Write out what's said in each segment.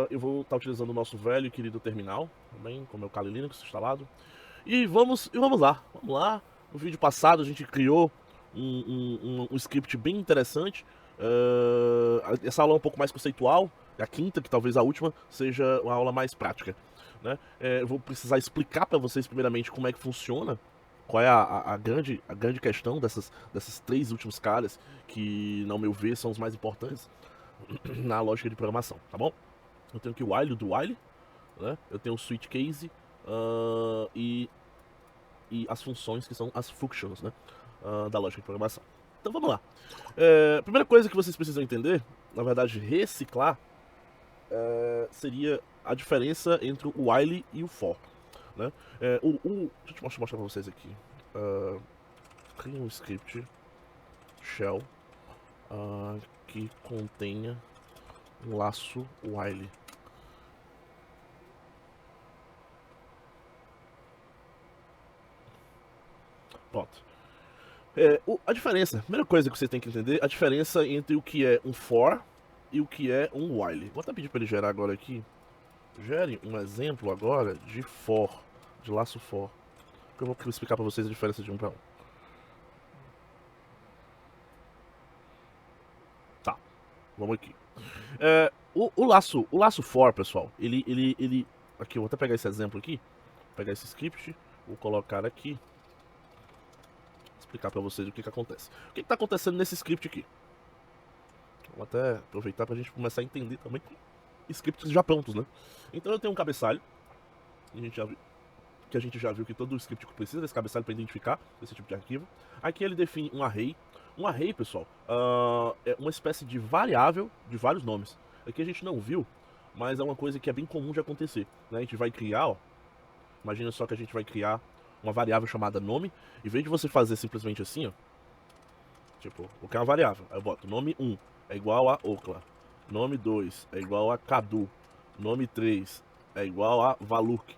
Eu vou estar utilizando o nosso velho e querido terminal, também, com o meu Kali Linux instalado. E vamos lá, vamos lá. No vídeo passado a gente criou um script bem interessante. Essa aula é um pouco mais conceitual, a quinta, que talvez a última, seja uma aula mais prática, né? Eu vou precisar explicar para vocês primeiramente como é que funciona, qual é a grande questão dessas três últimos caras, que, ao meu ver, são os mais importantes na lógica de programação, tá bom? Eu tenho aqui o while do while, né? Eu tenho o switch case e as funções que são as functions, né? Da lógica de programação. Então vamos lá. A primeira coisa que vocês precisam entender, na verdade, reciclar, seria a diferença entre o while e o for, né? Deixa eu mostrar pra vocês aqui. Cria um script shell que contenha um laço while. Pronto. A diferença, a primeira coisa que você tem que entender, a diferença entre o que é um for e o que é um while. Vou até pedir para ele gerar agora aqui. Gere um exemplo agora de for, de laço for. Eu vou explicar para vocês a diferença de um para um. Tá, vamos aqui. O laço for, pessoal, ele... Aqui, eu vou até pegar esse exemplo aqui, pegar esse script, vou colocar aqui, explicar para vocês o que acontece. O que está acontecendo nesse script aqui? Vamos até aproveitar para a gente começar a entender também scripts já prontos, né? Então eu tenho um cabeçalho, a gente já viu que todo script precisa desse cabeçalho para identificar esse tipo de arquivo. Aqui ele define um array. Um array, pessoal, é uma espécie de variável de vários nomes. Aqui a gente não viu, mas é uma coisa que é bem comum de acontecer, né? A gente vai criar, ó, imagina só que a gente vai criar uma variável chamada nome. Em vez de você fazer simplesmente assim, ó, tipo, o que é uma variável? Aí eu boto nome 1 é igual a Okla, nome 2 é igual a Cadu, nome 3 é igual a Valurk.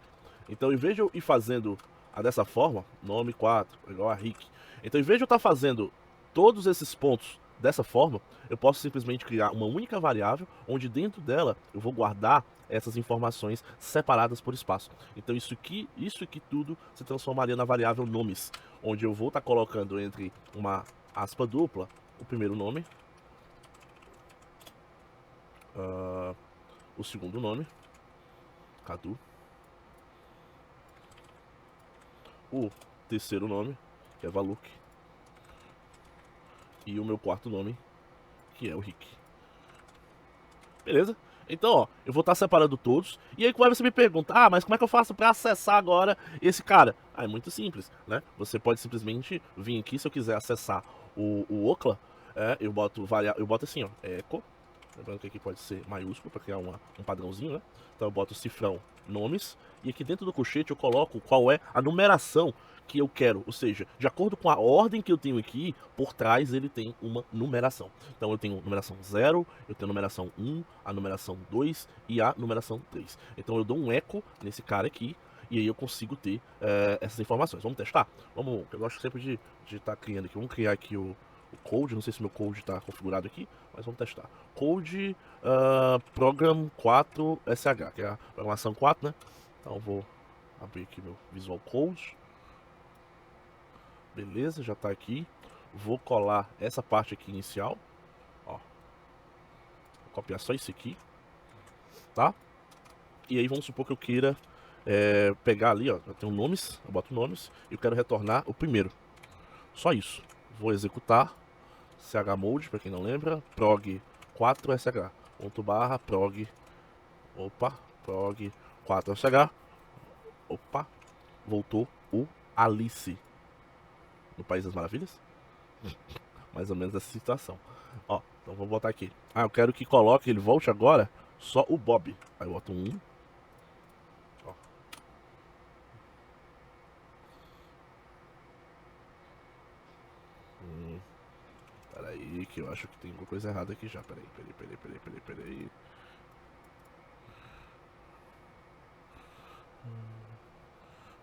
Então, em vez de eu ir fazendo dessa forma, nome 4 é igual a Rick. Então, em vez de eu estar fazendo todos esses pontos dessa forma, eu posso simplesmente criar uma única variável, onde dentro dela eu vou guardar essas informações separadas por espaço. Então, isso aqui tudo se transformaria na variável nomes, onde eu vou estar colocando entre uma aspa dupla o primeiro nome, o segundo nome, Cadu, o terceiro nome, que é Valuk, e o meu quarto nome, que é o Rick. Beleza? Então, ó, eu vou estar separando todos. E aí, quando você me pergunta, mas como é que eu faço para acessar agora esse cara? É muito simples, né? Você pode simplesmente vir aqui, se eu quiser acessar o Okla, eu boto assim, ó, echo. Lembrando que aqui pode ser maiúsculo para criar um padrãozinho, né? Então eu boto o cifrão nomes. E aqui dentro do colchete eu coloco qual é a numeração que eu quero. Ou seja, de acordo com a ordem que eu tenho aqui, por trás ele tem uma numeração. Então eu tenho numeração 0, eu tenho numeração 1, a numeração 2 e a numeração 3. Então eu dou um eco nesse cara aqui. E aí eu consigo ter essas informações. Vamos testar? Vamos, eu gosto sempre de estar criando aqui. Vamos criar aqui o code, não sei se meu code está configurado aqui, mas vamos testar. Code program 4sh, que é a programação 4, né? Então vou abrir aqui meu Visual Code. Beleza, já está aqui. Vou colar essa parte aqui inicial. Ó. Vou copiar só isso aqui. Tá? E aí vamos supor que eu queira pegar ali, ó. Eu tenho nomes, eu boto nomes. E eu quero retornar o primeiro. Só isso. Vou executar. chmode, para quem não lembra, prog 4sh, ponto barra prog, prog 4sh, voltou o Alice no País das Maravilhas, mais ou menos essa situação. Ó, então vou botar aqui. Eu quero que coloque, ele volte agora só o Bob. Aí eu boto um. Ó. Peraí, que eu acho que tem alguma coisa errada aqui já. Peraí.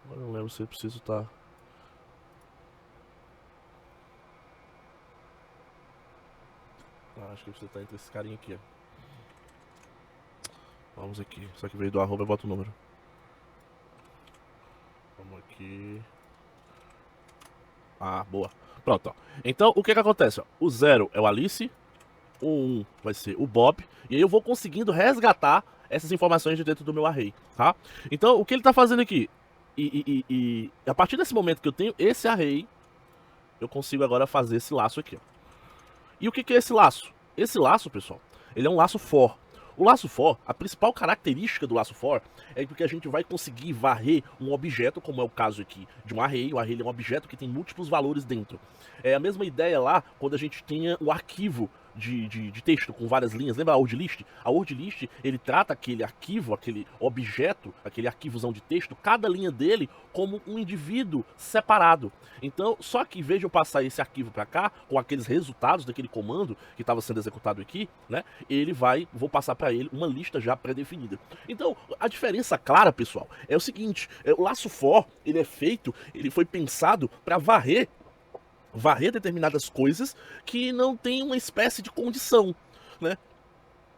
Agora eu não lembro se eu preciso estar. Acho que eu preciso estar entre esse carinha aqui, ó. Vamos aqui. Só que veio do arroba, eu boto o número. Vamos aqui. Ah, boa. Pronto, ó. Então, o que que acontece, ó? O 0 é o Alice, o 1 vai ser o Bob, e aí eu vou conseguindo resgatar essas informações de dentro do meu array, tá? Então, o que ele tá fazendo aqui? E a partir desse momento que eu tenho esse array, eu consigo agora fazer esse laço aqui, ó. E o que que é esse laço? Esse laço, pessoal, ele é um laço for. O laço for, a principal característica do laço for é porque a gente vai conseguir varrer um objeto, como é o caso aqui de um array. O array é um objeto que tem múltiplos valores dentro. É a mesma ideia lá quando a gente tinha o arquivo de texto com várias linhas. Lembra a word list? A word list, ele trata aquele arquivo, aquele objeto, aquele arquivozão de texto, cada linha dele como um indivíduo separado. Então, só que em vez de eu passar esse arquivo para cá, com aqueles resultados daquele comando que estava sendo executado aqui, né? Vou passar para ele uma lista já pré-definida. Então, a diferença clara, pessoal, é o seguinte: o laço for, ele foi pensado para varrer determinadas coisas que não tem uma espécie de condição, né?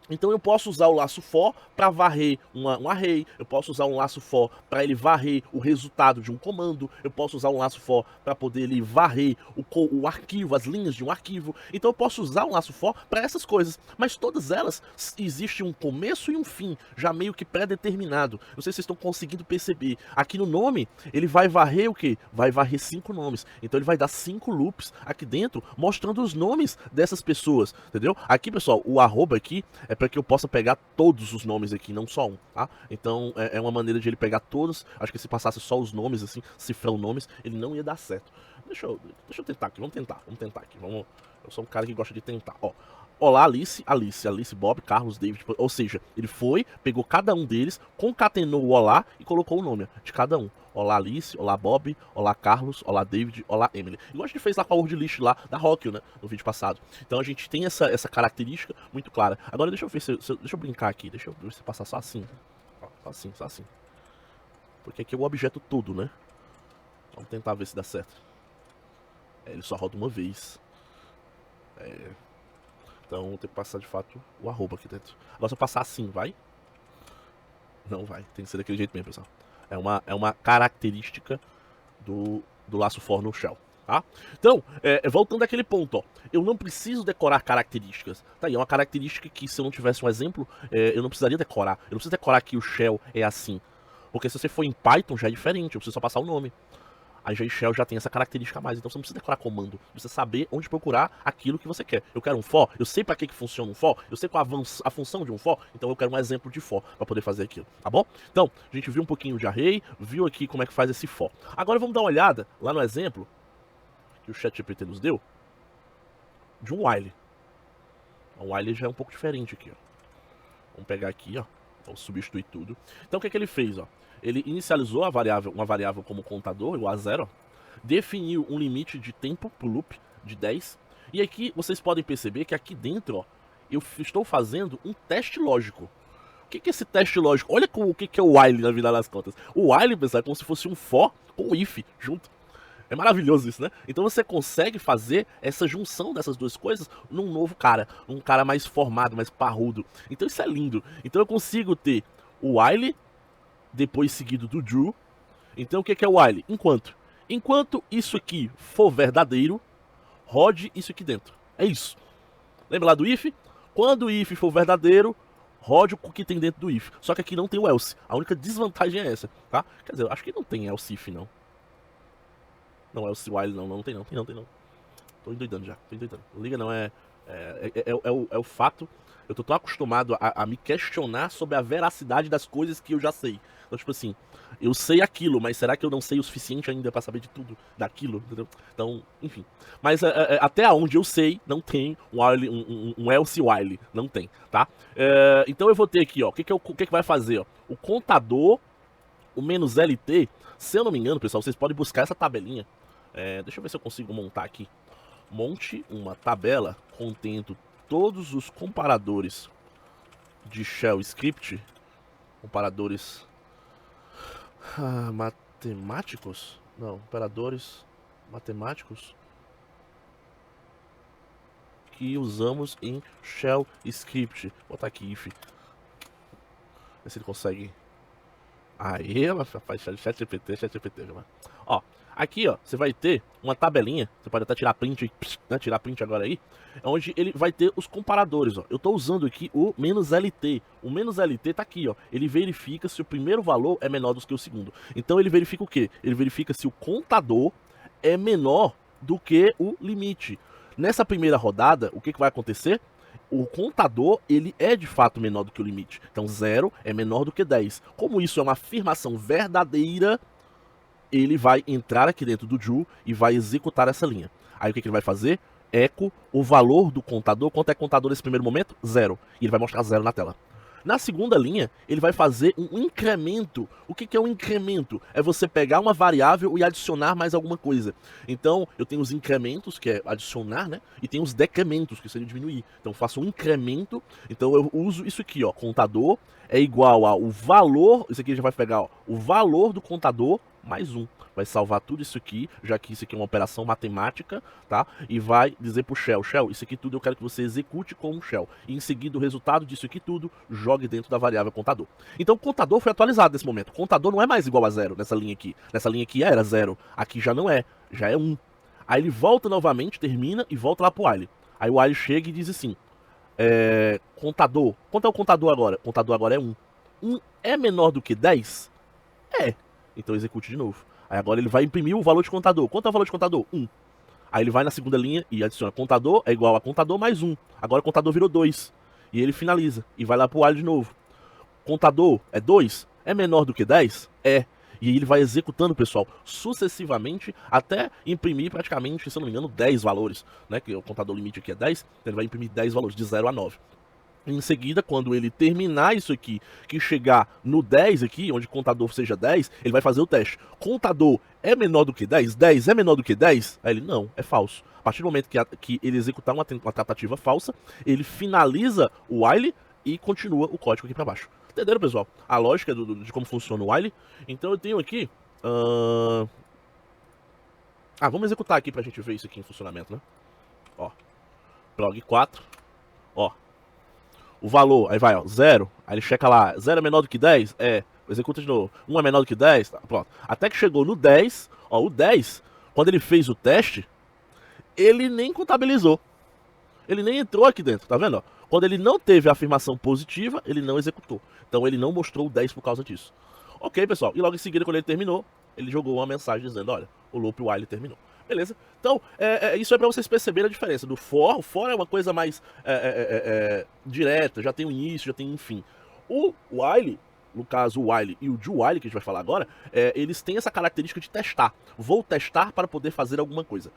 Então eu posso usar o laço for para varrer um array, eu posso usar um laço for para ele varrer o resultado de um comando, eu posso usar um laço for para poder ele varrer o arquivo, as linhas de um arquivo. Então eu posso usar um laço for para essas coisas, mas todas elas existe um começo e um fim, já meio que pré-determinado. Não sei se vocês estão conseguindo perceber. Aqui no nome, ele vai varrer o quê? Vai varrer 5 nomes. Então ele vai dar 5 loops aqui dentro, mostrando os nomes dessas pessoas, entendeu? Aqui, pessoal, o arroba aqui é para que eu possa pegar todos os nomes aqui, não só um, tá? Então é uma maneira de ele pegar todos. Acho que se passasse só os nomes, assim, cifrão nomes, ele não ia dar certo. Deixa eu tentar aqui, vamos tentar aqui. Eu sou um cara que gosta de tentar, ó. Olá, Alice, Bob, Carlos, David. Ou seja, ele foi, pegou cada um deles, concatenou o olá e colocou o nome de cada um. Olá, Alice, olá, Bob, olá, Carlos, olá, David, olá, Emily. Igual a gente fez lá com a word list lá da Rockio, né, no vídeo passado. Então a gente tem essa característica muito clara. Agora deixa eu ver deixa eu brincar aqui, deixa eu ver se passar só assim. Ó, só assim. Porque aqui é o objeto todo, né? Vamos tentar ver se dá certo. Ele só roda uma vez. Então tem que passar de fato o arroba aqui dentro. Agora se eu passar assim, vai? Não vai, tem que ser daquele jeito mesmo, pessoal. É uma característica do laço for no shell, tá? Então, voltando àquele ponto, ó, eu não preciso decorar características, tá? E é uma característica que, se eu não tivesse um exemplo, eu não precisaria decorar. Eu não preciso decorar que o shell é assim, porque se você for em Python já é diferente, eu preciso só passar o nome. A Shell já tem essa característica a mais, então você não precisa decorar comando, você precisa saber onde procurar aquilo que você quer. Eu quero um for, eu sei para que funciona um for, eu sei qual a função de um for, então eu quero um exemplo de for para poder fazer aquilo, tá bom? Então, a gente viu um pouquinho de array, viu aqui como é que faz esse for. Agora vamos dar uma olhada lá no exemplo que o ChatGPT nos deu de um while. O while já é um pouco diferente aqui, ó. Vamos pegar aqui, ó. Vamos substituir tudo. Então o que ele fez, ó? Ele inicializou uma variável como contador, igual a 0, definiu um limite de tempo pro loop de 10. E aqui vocês podem perceber que aqui dentro, ó, eu estou fazendo um teste lógico. O que é esse teste lógico? Olha o que é o while na vida das contas. O while, pessoal, é como se fosse um for com um if junto. É maravilhoso isso, né? Então você consegue fazer essa junção dessas duas coisas num novo cara. Um cara mais formado, mais parrudo. Então isso é lindo. Então eu consigo ter o while, depois seguido do do. Então o que é o while? Enquanto isso aqui for verdadeiro, rode isso aqui dentro. É isso. Lembra lá do if? Quando o if for verdadeiro, rode o que tem dentro do if. Só que aqui não tem o else. A única desvantagem é essa, tá? Quer dizer, eu acho que não tem else if, não. Não, else while não tem não. Tô endoidando já, tô endoidando. Liga não, é o fato. Eu tô tão acostumado a me questionar sobre a veracidade das coisas que eu já sei. Então, tipo assim, eu sei aquilo, mas será que eu não sei o suficiente ainda pra saber de tudo daquilo, entendeu? Então, enfim. Mas até onde eu sei, não tem um else while, não tem, tá? Então eu vou ter aqui, ó, o que vai fazer, ó? O contador, o menos LT, se eu não me engano, pessoal, vocês podem buscar essa tabelinha. Deixa eu ver se eu consigo montar aqui. Monte uma tabela contendo todos os comparadores de shell script, comparadores matemáticos? Não, comparadores matemáticos que usamos em shell script. Vou botar aqui if. Ver se ele consegue. Aí, rapaz, chat GPT, mano. Ó, aqui, ó, você vai ter uma tabelinha. Você pode até tirar print, né? Tirar print agora aí. Onde ele vai ter os comparadores, ó. Eu tô usando aqui o "-lt". O "-lt" tá aqui, ó. Ele verifica se o primeiro valor é menor do que o segundo. Então ele verifica o quê? Ele verifica se o contador é menor do que o limite. Nessa primeira rodada, o que vai acontecer? O contador, ele é de fato menor do que o limite. Então 0 é menor do que 10. Como isso é uma afirmação verdadeira, ele vai entrar aqui dentro do do e vai executar essa linha. Aí o que ele vai fazer? Eco o valor do contador. Quanto é contador nesse primeiro momento? 0. E ele vai mostrar 0 na tela. Na segunda linha, ele vai fazer um incremento. O que é um incremento? É você pegar uma variável e adicionar mais alguma coisa. Então, eu tenho os incrementos, que é adicionar, né? E tem os decrementos, que seria diminuir. Então, eu faço um incremento. Então, eu uso isso aqui, ó. Contador é igual ao valor. Isso aqui já vai pegar, ó, o valor do contador mais 1. Vai salvar tudo isso aqui, já que isso aqui é uma operação matemática, tá? E vai dizer pro shell, isso aqui tudo eu quero que você execute com um shell. E em seguida o resultado disso aqui tudo, jogue dentro da variável contador. Então o contador foi atualizado nesse momento. O contador não é mais igual a 0 nessa linha aqui. Nessa linha aqui era 0, aqui já não é, já é 1. Aí ele volta novamente, termina e volta lá pro while. Aí o while chega e diz assim, contador, quanto é o contador agora? O contador agora é 1. 1 é menor do que 10? É. Então execute de novo. Aí agora ele vai imprimir o valor de contador. Quanto é o valor de contador? 1. Aí ele vai na segunda linha e adiciona contador é igual a contador mais 1. Agora o contador virou 2. E ele finaliza. E vai lá pro while de novo. Contador é 2? É menor do que 10? É. E aí ele vai executando, pessoal, sucessivamente até imprimir praticamente, se eu não me engano, 10 valores. Né? Que o contador limite aqui é 10. Então ele vai imprimir 10 valores, de 0 a 9. Em seguida, quando ele terminar isso aqui, que chegar no 10 aqui, onde o contador seja 10, ele vai fazer o teste. Contador é menor do que 10? 10 é menor do que 10? Aí ele, não, é falso. A partir do momento que ele executar uma tratativa falsa, ele finaliza o while e continua o código aqui para baixo. Entenderam, pessoal? A lógica de como funciona o while. Então eu tenho aqui... vamos executar aqui pra gente ver isso aqui em funcionamento, né? Ó, prog 4, ó. O valor, aí vai, ó, 0. Aí ele checa lá, 0 é menor do que 10? É. Executa de novo. 1 é menor do que 10? Tá, pronto. Até que chegou no 10, ó, o 10, quando ele fez o teste, ele nem contabilizou. Ele nem entrou aqui dentro, tá vendo? Ó? Quando ele não teve a afirmação positiva, ele não executou. Então ele não mostrou o 10 por causa disso. Ok, pessoal. E logo em seguida, quando ele terminou, ele jogou uma mensagem dizendo, olha, o loop while terminou. Beleza? Então, isso é para vocês perceberem a diferença do for. O for é uma coisa mais direta, já tem um início, já tem um fim. O while, no caso o while e o do while, que a gente vai falar agora, eles têm essa característica de testar. Vou testar para poder fazer alguma coisa.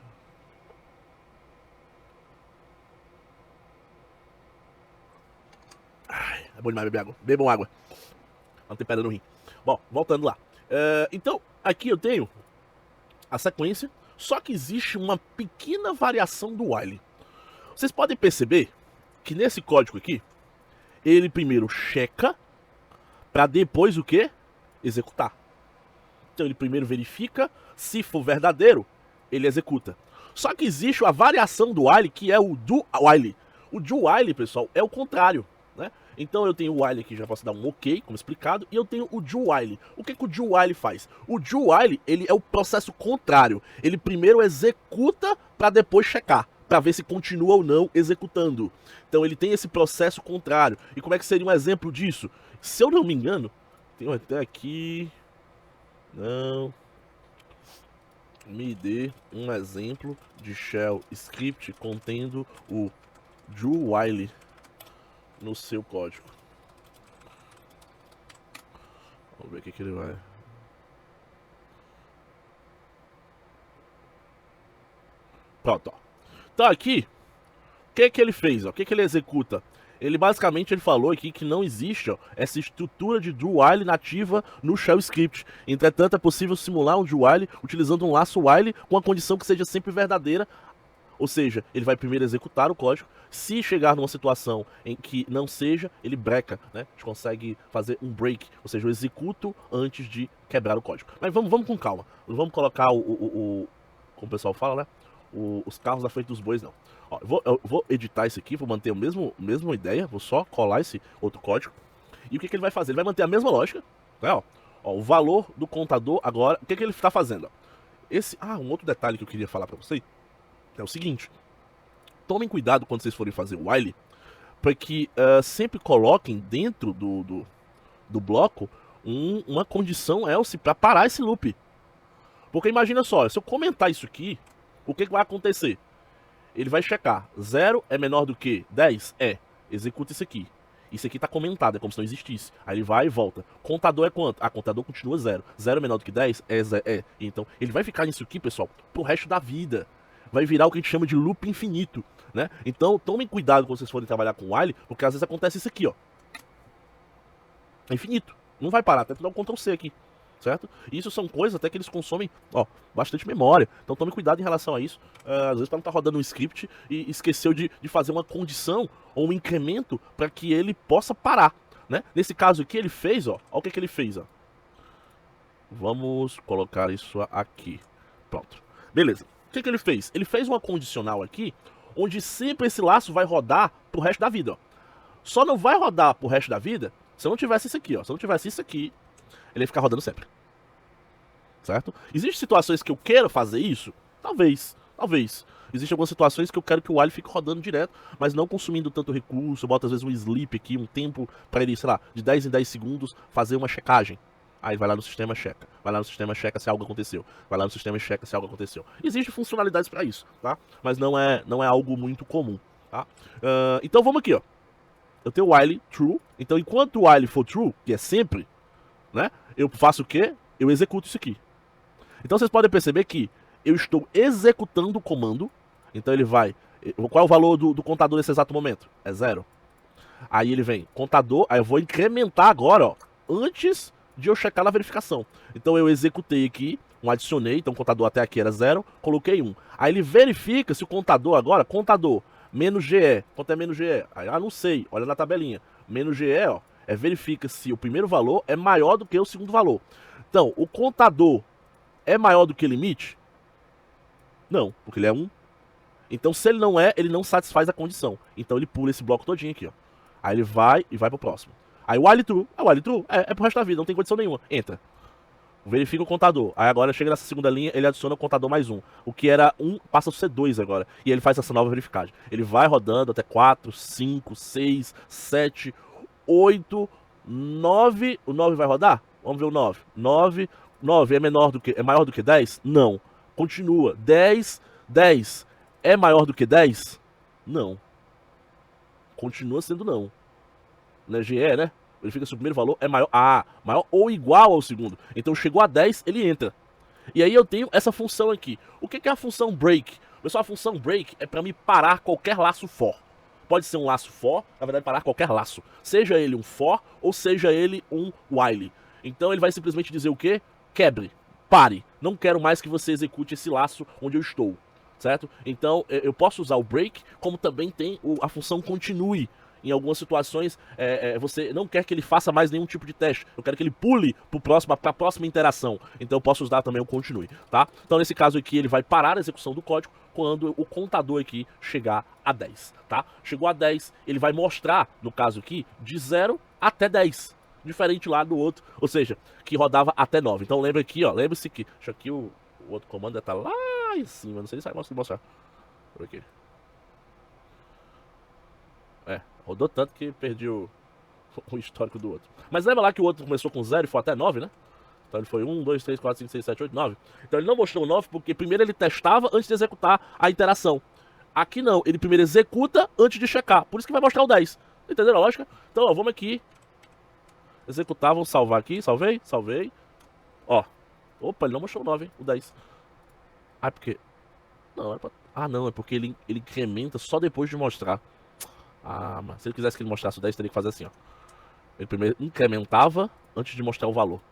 Ai, é bom demais beber água. Bebam água. Não tem pedra no rim. Bom, voltando lá. Então, aqui eu tenho a sequência. Só que existe uma pequena variação do while. Vocês podem perceber que nesse código aqui, ele primeiro checa para depois o quê? Executar. Então ele primeiro verifica, se for verdadeiro, ele executa. Só que existe a variação do while, que é o do while. O do while, pessoal, é o contrário, né? Então eu tenho o while aqui, já posso dar um ok, como explicado, e eu tenho o do while. O que o do while faz? O do while, ele é o processo contrário. Ele primeiro executa para depois checar, para ver se continua ou não executando. Então ele tem esse processo contrário. E como é que seria um exemplo disso? Se eu não me engano, tenho até aqui... Não... Me dê um exemplo de shell script contendo o do while no seu código. Vamos ver o que ele vai. Pronto, ó. Então aqui, o que ele fez? O que ele executa? Ele basicamente falou aqui que não existe, ó, essa estrutura de do while nativa no shell script. Entretanto, é possível simular um do while utilizando um laço while com a condição que seja sempre verdadeira. Ou seja, ele vai primeiro executar o código. Se chegar numa situação em que não seja, ele breca, né? A gente consegue fazer um break, ou seja, eu executo antes de quebrar o código. Mas vamos com calma. Não vamos colocar como o pessoal fala, né? Os carros na frente dos bois, não. Ó, eu vou editar isso aqui, vou manter a mesma ideia, vou só colar esse outro código. E o que ele vai fazer? Ele vai manter a mesma lógica, né, ó. Ó, o valor do contador agora, o que ele está fazendo? Ó? Um outro detalhe que eu queria falar para vocês é o seguinte. Tomem cuidado quando vocês forem fazer o while, para que sempre coloquem dentro do bloco uma condição else para parar esse loop. Porque imagina só, se eu comentar isso aqui, o que vai acontecer? Ele vai checar, 0 é menor do que 10? Executa isso aqui. Isso aqui tá comentado, é como se não existisse. Aí ele vai e volta. Contador é quanto? Contador continua 0. 0 é menor do que 10? Então, ele vai ficar nisso aqui, pessoal, pro resto da vida. Vai virar o que a gente chama de loop infinito, né? Então, tomem cuidado quando vocês forem trabalhar com while, porque às vezes acontece isso aqui, ó. É infinito. Não vai parar, até dar um Ctrl C aqui, certo? E isso são coisas até que eles consomem, ó, bastante memória. Então tome cuidado em relação a isso. Às vezes para não estar rodando um script e esqueceu de fazer uma condição ou um incremento para que ele possa parar, né? Nesse caso aqui ele fez, ó o que ele fez, ó. Vamos colocar isso aqui. Pronto. Beleza. O que ele fez? Ele fez uma condicional aqui, onde sempre esse laço vai rodar pro resto da vida, ó. Só não vai rodar pro resto da vida se eu não tivesse isso aqui, ó. Se eu não tivesse isso aqui, ele ia ficar rodando sempre. Certo? Existem situações que eu quero fazer isso? Talvez. Existem algumas situações que eu quero que o while fique rodando direto, mas não consumindo tanto recurso. Eu boto às vezes um sleep aqui, um tempo para ele, sei lá, de 10 em 10 segundos fazer uma checagem. Aí vai lá no sistema, checa. Vai lá no sistema, checa se algo aconteceu. Vai lá no sistema e checa se algo aconteceu. Existem funcionalidades para isso, tá? Mas não é algo muito comum, tá? Então vamos aqui, ó. Eu tenho o while true. Então enquanto o while for true, que é sempre, né? Eu faço o quê? Eu executo isso aqui. Então vocês podem perceber que eu estou executando o comando. Então ele vai... Qual é o valor do contador nesse exato momento? É 0. Aí ele vem, contador, aí eu vou incrementar agora, ó, antes de eu checar na verificação. Então eu executei aqui, adicionei, então o contador até aqui era 0, coloquei 1. Aí ele verifica se o contador agora, contador, menos GE, quanto é menos GE? Aí, não sei, olha na tabelinha. Menos GE, ó, verifica se o primeiro valor é maior do que o segundo valor. Então, o contador é maior do que o limite? Não, porque ele é 1. Então, se ele não é, ele não satisfaz a condição. Então, ele pula esse bloco todinho aqui, ó. Aí ele vai e vai pro próximo. Aí o while true, é pro resto da vida, não tem condição nenhuma. Entra. Verifica o contador. Aí agora chega nessa segunda linha, ele adiciona o contador mais 1. O que era 1 passa a ser 2 agora. E ele faz essa nova verificagem. Ele vai rodando até 4, 5, 6, 7, 8, 9. O 9 vai rodar? Vamos ver o 9. 9 é maior do que 10? Não. Continua. 10 é maior do que 10? Não. Continua sendo não. Né? GE, né? Verifica se o primeiro valor é maior. Maior ou igual ao segundo. Então chegou a 10, ele entra. E aí eu tenho essa função aqui. O que é a função break? Pessoal, a função break é para me parar qualquer laço for. Pode ser um laço for, na verdade parar qualquer laço. Seja ele um for ou seja ele um while. Então ele vai simplesmente dizer o quê? Quebre, pare. Não quero mais que você execute esse laço onde eu estou. Certo? Então eu posso usar o break, como também tem a função continue. Em algumas situações, você não quer que ele faça mais nenhum tipo de teste. Eu quero que ele pule para a próxima interação. Então eu posso usar também o continue, tá? Então nesse caso aqui, ele vai parar a execução do código quando o contador aqui chegar a 10, tá? Chegou a 10, ele vai mostrar, no caso aqui, de 0 até 10. Diferente lá do outro, ou seja, que rodava até 9. Então lembra aqui, ó, lembre-se que... Deixa aqui o outro comando está lá em cima, não sei se vai conseguir mostrar. Por aqui. Rodou tanto que perdi o histórico do outro. Mas lembra lá que o outro começou com 0 e foi até 9, né? Então ele foi 1, 2, 3, 4, 5, 6, 7, 8, 9. Então ele não mostrou o 9 porque primeiro ele testava antes de executar a interação. Aqui não, ele primeiro executa antes de checar. Por isso que vai mostrar o 10. Entenderam a lógica? Então, ó, vamos aqui. Executar, vamos salvar aqui. Salvei. Ó. Opa, ele não mostrou o 9, hein? O 10. Porque... Não, era pra... não, é porque ele incrementa só depois de mostrar. Mas se ele quisesse que ele mostrasse o 10, teria que fazer assim, ó. Ele primeiro incrementava antes de mostrar o valor.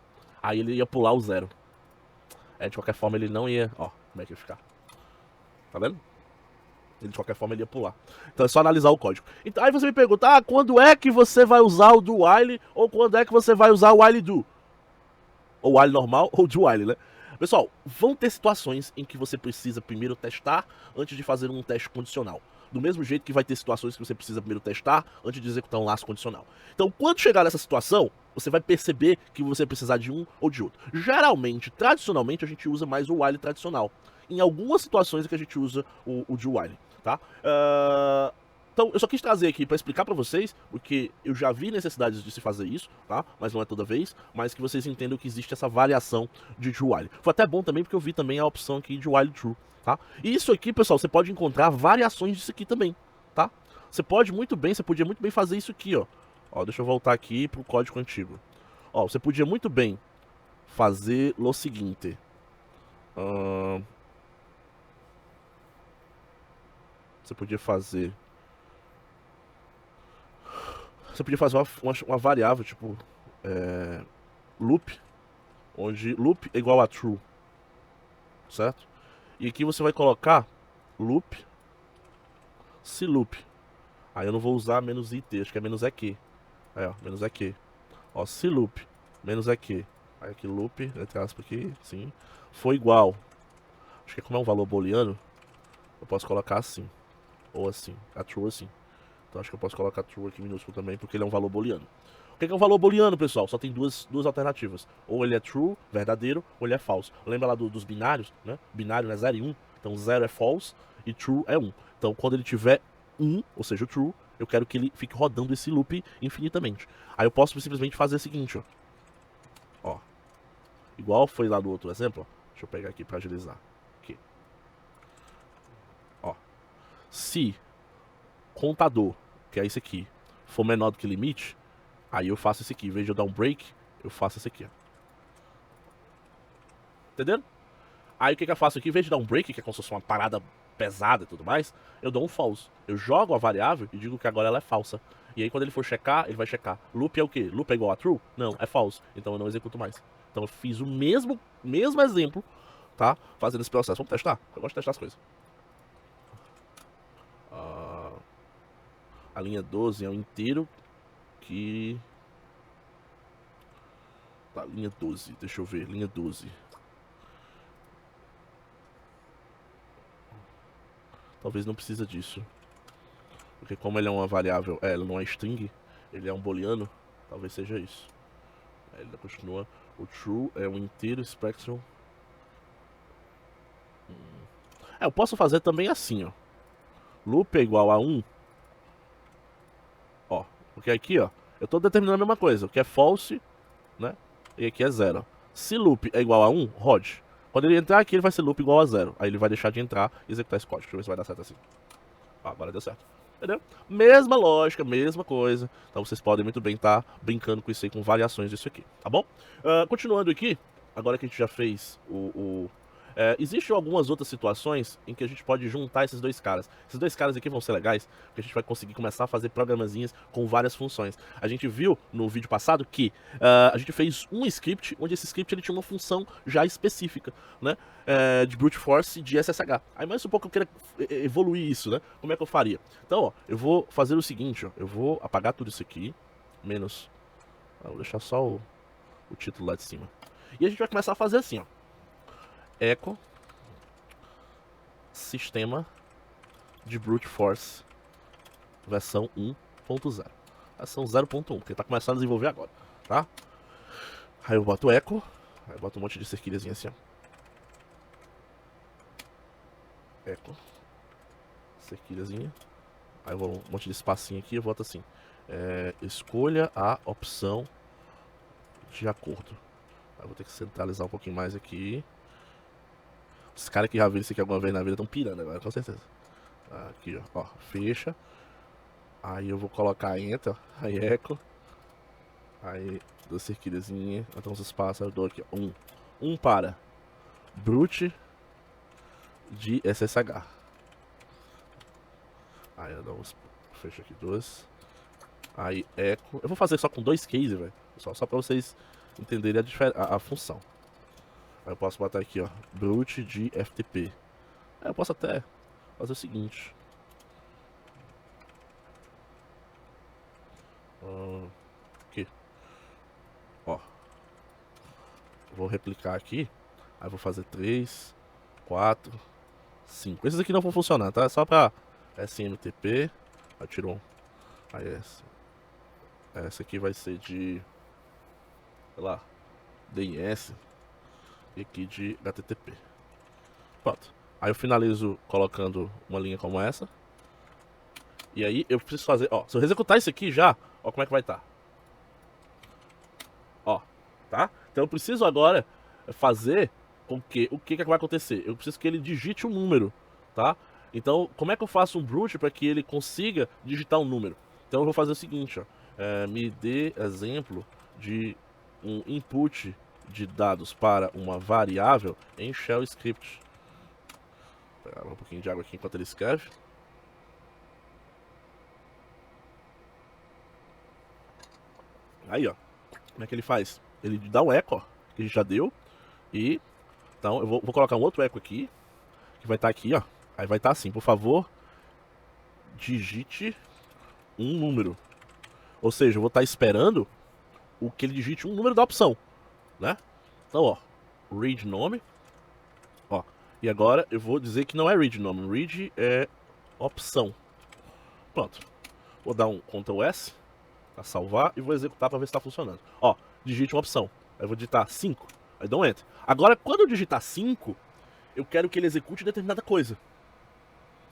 Aí ele ia pular o 0. De qualquer forma ele não ia... Ó, como é que ia ficar. Tá vendo? Ele de qualquer forma ele ia pular. Então é só analisar o código. Então aí você me pergunta, quando é que você vai usar o do while ou quando é que você vai usar o while do? Ou while normal ou do while, né? Pessoal, vão ter situações em que você precisa primeiro testar antes de fazer um teste condicional. Do mesmo jeito que vai ter situações que você precisa primeiro testar antes de executar um laço condicional. Então, quando chegar nessa situação, você vai perceber que você vai precisar de um ou de outro. Geralmente, tradicionalmente, a gente usa mais o while tradicional. Em algumas situações é que a gente usa o de while, tá? Então, eu só quis trazer aqui para explicar para vocês, porque eu já vi necessidades de se fazer isso, tá? Mas não é toda vez, mas que vocês entendam que existe essa variação de while. Foi até bom também porque eu vi também a opção aqui de while true, tá? E isso aqui, pessoal, você pode encontrar variações disso aqui também, tá? Você podia muito bem fazer isso aqui, ó. Ó, deixa eu voltar aqui pro código antigo. Ó, você podia muito bem fazer o seguinte. Você podia fazer... Você podia fazer uma variável, tipo, loop, onde loop é igual a true, certo? E aqui você vai colocar loop, se loop. Aí eu não vou usar menos it, acho que é menos EQ. Aí, ó, menos EQ. Ó, se loop, menos EQ. Aí aqui loop, entre aspas aqui, sim, foi igual. Acho que como é um valor booleano, eu posso colocar assim, ou assim, a true assim. Então acho que eu posso colocar true aqui minúsculo também, porque ele é um valor booleano. O que é um valor booleano, pessoal? Só tem duas alternativas. Ou ele é true, verdadeiro, ou ele é falso. Lembra lá dos binários, né? Binário é 0 e 1. Então 0 é false e true é 1. Então quando ele tiver 1, ou seja, o true, eu quero que ele fique rodando esse loop infinitamente. Aí eu posso simplesmente fazer o seguinte, ó. Ó. Igual foi lá no outro exemplo, ó. Deixa eu pegar aqui pra agilizar. Aqui. Ó. Se contador, que é esse aqui, for menor do que limite, aí eu faço esse aqui. Em vez de eu dar um break, eu faço esse aqui, ó. Entendendo? Aí o que eu faço aqui? Em vez de dar um break, que é como se fosse uma parada pesada e tudo mais, eu dou um false. Eu jogo a variável e digo que agora ela é falsa. E aí quando ele for checar, ele vai checar. Loop é o quê? Loop é igual a true? Não, é false. Então eu não executo mais. Então eu fiz o mesmo exemplo, tá? Fazendo esse processo. Vamos testar? Eu gosto de testar as coisas. A linha 12 é um inteiro que... Tá, linha 12. Deixa eu ver. Linha 12. Talvez não precisa disso. Porque como ele é uma variável... ele não é string. Ele é um booleano. Talvez seja isso. Ele ainda continua... O true é um inteiro spectrum. Eu posso fazer também assim, ó. Loop é igual a 1. Ó. Porque aqui, ó. Eu tô determinando a mesma coisa. O que é false, né? E aqui é 0. Se loop é igual a 1, rode. Quando ele entrar aqui, ele vai ser loop igual a 0. Aí ele vai deixar de entrar e executar esse código. Deixa eu ver se vai dar certo assim. Agora deu certo. Entendeu? Mesma lógica, mesma coisa. Então vocês podem muito bem estar brincando com isso aí, com variações disso aqui, tá bom? Continuando aqui, agora que a gente já fez existem algumas outras situações em que a gente pode juntar esses dois caras. Esses dois caras aqui vão ser legais, porque a gente vai conseguir começar a fazer programazinhas com várias funções. A gente viu no vídeo passado que a gente fez um script, onde esse script ele tinha uma função já específica, né? De brute force de SSH. Aí mais um pouco eu queria evoluir isso, né? Como é que eu faria? Então, ó, eu vou fazer o seguinte, ó. Eu vou apagar tudo isso aqui, menos... vou deixar só o título lá de cima. E a gente vai começar a fazer assim, ó. Echo sistema de brute force versão 1.0, versão 0.1, que tá começando a desenvolver agora, tá? Aí eu boto echo, aí eu boto um monte de cerquilhazinha assim, ó. Echo cerquilhazinha, aí eu vou um monte de espacinho aqui, eu boto assim, escolha a opção de acordo. Aí eu vou ter que centralizar um pouquinho mais aqui. Os caras que já viram isso aqui alguma vez na vida estão pirando agora, com certeza. Aqui, ó, fecha. Aí eu vou colocar enter, aí echo. Aí, duas cerquilhazinhas, então os espaços, eu dou aqui, ó, um para brute de SSH. Aí eu dou uns, fecho aqui duas. Aí echo, eu vou fazer só com dois cases, velho, só pra vocês entenderem a função. Aí eu posso botar aqui, ó, brute de FTP. Aí eu posso até fazer o seguinte. Aqui. Ó. Vou replicar aqui. Aí vou fazer 3, 4, 5. Esses aqui não vão funcionar, tá? É só pra SMTP. Aí tirou um. Aí essa aqui vai ser de, sei lá, DNS. E aqui de HTTP. Pronto. Aí eu finalizo colocando uma linha como essa. E aí eu preciso fazer, ó, se eu executar isso aqui já, ó como é que vai estar. Ó, tá? Então eu preciso agora fazer com que, o que vai acontecer? Eu preciso que ele digite um número, tá? Então, como é que eu faço um brute para que ele consiga digitar um número? Então eu vou fazer o seguinte, ó. Me dê exemplo de um input de dados para uma variável em shell script. Vou pegar um pouquinho de água aqui enquanto ele escreve. Aí, ó. Como é que ele faz? Ele dá um eco, ó, que a gente já deu. E então eu vou colocar um outro eco aqui, que vai estar aqui, ó. Aí vai estar assim, por favor, digite um número. Ou seja, eu vou estar esperando o que ele digite um número da opção, né? Então, ó, read nome, ó. E agora eu vou dizer que não é read nome, read é opção. Pronto. Vou dar um Ctrl S para salvar e vou executar para ver se está funcionando. Ó, digite uma opção. Aí eu vou digitar 5. Aí dou um Enter. Agora, quando eu digitar 5, eu quero que ele execute determinada coisa.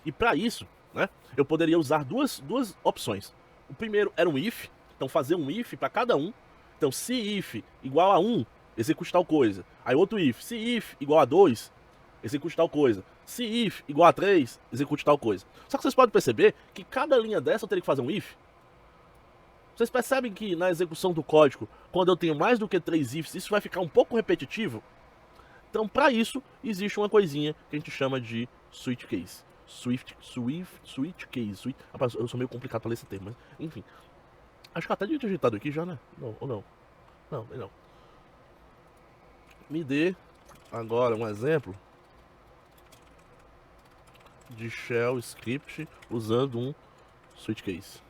E para isso, né, eu poderia usar duas opções. O primeiro era um if, então fazer um if para cada um. Então, se if igual a 1, execute tal coisa. Aí outro if, se if igual a 2, execute tal coisa. Se if igual a 3, execute tal coisa. Só que vocês podem perceber que cada linha dessa eu teria que fazer um if. Vocês percebem que na execução do código, quando eu tenho mais do que 3 ifs, isso vai ficar um pouco repetitivo? Então, para isso, existe uma coisinha que a gente chama de switch case. Switch case. Rapaz, eu sou meio complicado para ler esse termo, mas enfim. Acho que até tinha digitado aqui já, né? Não, ou não? Não, não. Me dê agora um exemplo de shell script usando um switch case.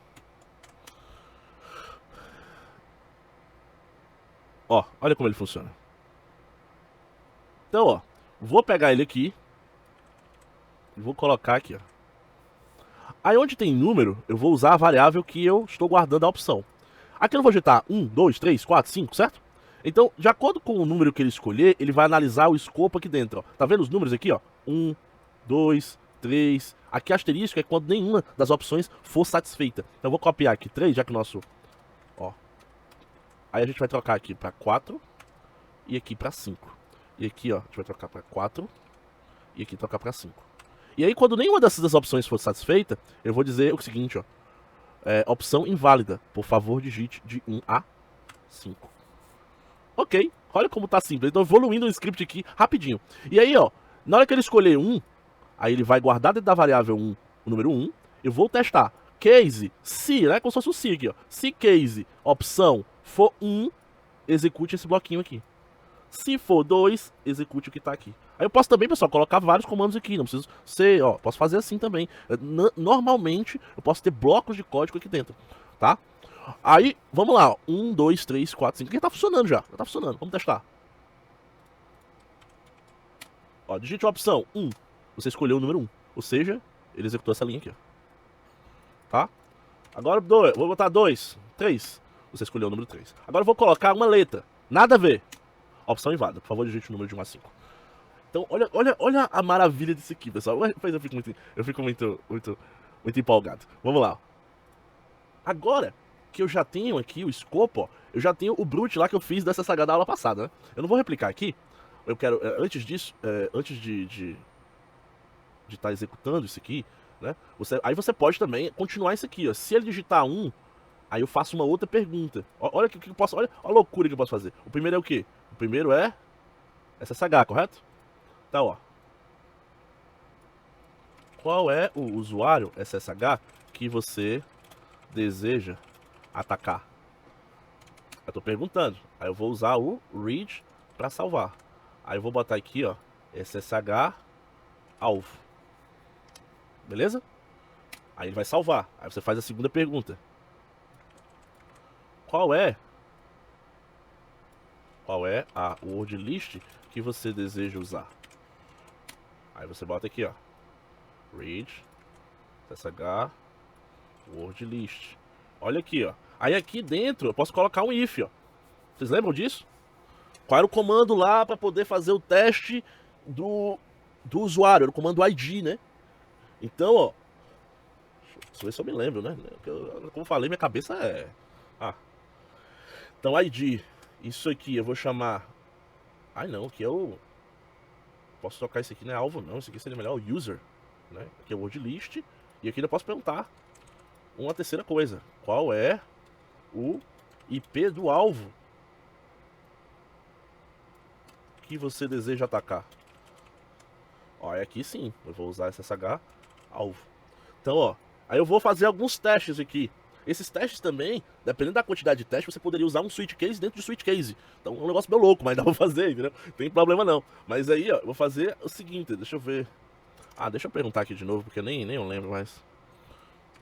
Ó, olha como ele funciona. Então, ó, vou pegar ele aqui e vou colocar aqui, ó. Aí onde tem número, eu vou usar a variável que eu estou guardando a opção. Aqui eu vou digitar 1, 2, 3, 4, 5, certo? Então, de acordo com o número que ele escolher, ele vai analisar o escopo aqui dentro, ó. Tá vendo os números aqui, ó? 1, 2, 3. Aqui asterisco é quando nenhuma das opções for satisfeita. Então eu vou copiar aqui 3, já que o nosso... Ó. Aí a gente vai trocar aqui para 4 e aqui para 5. E aqui, ó, a gente vai trocar para 4 e aqui trocar para 5. E aí, quando nenhuma dessas opções for satisfeita, eu vou dizer o seguinte, ó. Opção inválida. Por favor, digite de 1 a 5. Ok, olha como tá simples. Então, evoluindo o script aqui rapidinho. E aí, ó, na hora que ele escolher 1, aí ele vai guardar dentro da variável 1 o número 1. Eu vou testar. Case, se, né? Como se fosse o se aqui, ó. Se case, opção, for 1, execute esse bloquinho aqui. Se for 2, execute o que tá aqui. Aí eu posso também, pessoal, colocar vários comandos aqui. Não preciso ser, ó, posso fazer assim também. Normalmente, eu posso ter blocos de código aqui dentro, tá? Aí, vamos lá, ó. 1, 2, 3, 4, 5. Aqui tá funcionando já. Tá funcionando. Vamos testar. Ó, digite a opção 1. Você escolheu o número 1. Ou seja, ele executou essa linha aqui, ó. Tá? Agora 2. Vou botar 2, 3. Você escolheu o número 3. Agora eu vou colocar uma letra. Nada a ver. Opção inválida. Por favor, digite o número de 1 a 5. Então, olha a maravilha disso aqui, pessoal. Eu fico muito empolgado. Vamos lá. Agora que eu já tenho aqui o escopo, ó, eu já tenho o brute lá que eu fiz dessa saga da aula passada, né? Eu não vou replicar aqui. Eu quero, antes disso, antes de estar executando isso aqui, né? Aí você pode também continuar isso aqui, ó. Se ele digitar 1, aí eu faço uma outra pergunta. Olha que eu posso, olha a loucura que eu posso fazer. O primeiro é o quê? O primeiro é SSH, correto? Então, ó. Qual é o usuário SSH que você deseja atacar? Eu tô perguntando. Aí eu vou usar o read para salvar. Aí eu vou botar aqui, ó, SSH alvo. Beleza? Aí ele vai salvar. Aí você faz a segunda pergunta. Qual é a word list que você deseja usar? Aí você bota aqui, ó, read SSH word list. Olha aqui, ó. Aí aqui dentro eu posso colocar um if, ó. Vocês lembram disso? Qual era o comando lá para poder fazer o teste do usuário? Era o comando ID, né? Então, ó. Deixa eu ver se eu me lembro, né? Como eu falei, minha cabeça é... Então, ID. Isso aqui eu vou chamar... Ai, não. Aqui é o... Posso trocar isso aqui, não é alvo, não. Isso aqui seria melhor o user, né? Aqui é o word list. E aqui eu posso perguntar uma terceira coisa. Qual é o IP do alvo que você deseja atacar? Ó, é aqui sim. Eu vou usar SSH alvo. Então, ó. Aí eu vou fazer alguns testes aqui. Esses testes também, dependendo da quantidade de testes, você poderia usar um switch case dentro de switch case. Então é um negócio meio louco, mas dá pra fazer, entendeu? Não tem problema não. Mas aí, ó, eu vou fazer o seguinte, deixa eu ver. Deixa eu perguntar aqui de novo, porque nem eu lembro mais.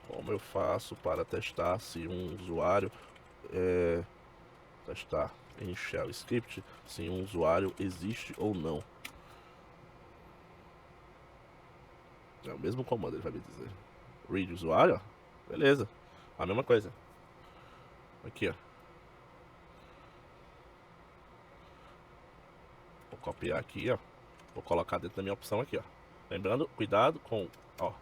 Como eu faço para testar se um usuário... testar em shell script se um usuário existe ou não. É o mesmo comando, ele vai me dizer. Read usuário, ó. Beleza. A mesma coisa. Aqui, ó. Vou copiar aqui, ó. Vou colocar dentro da minha opção aqui, ó. Lembrando, cuidado com, ó,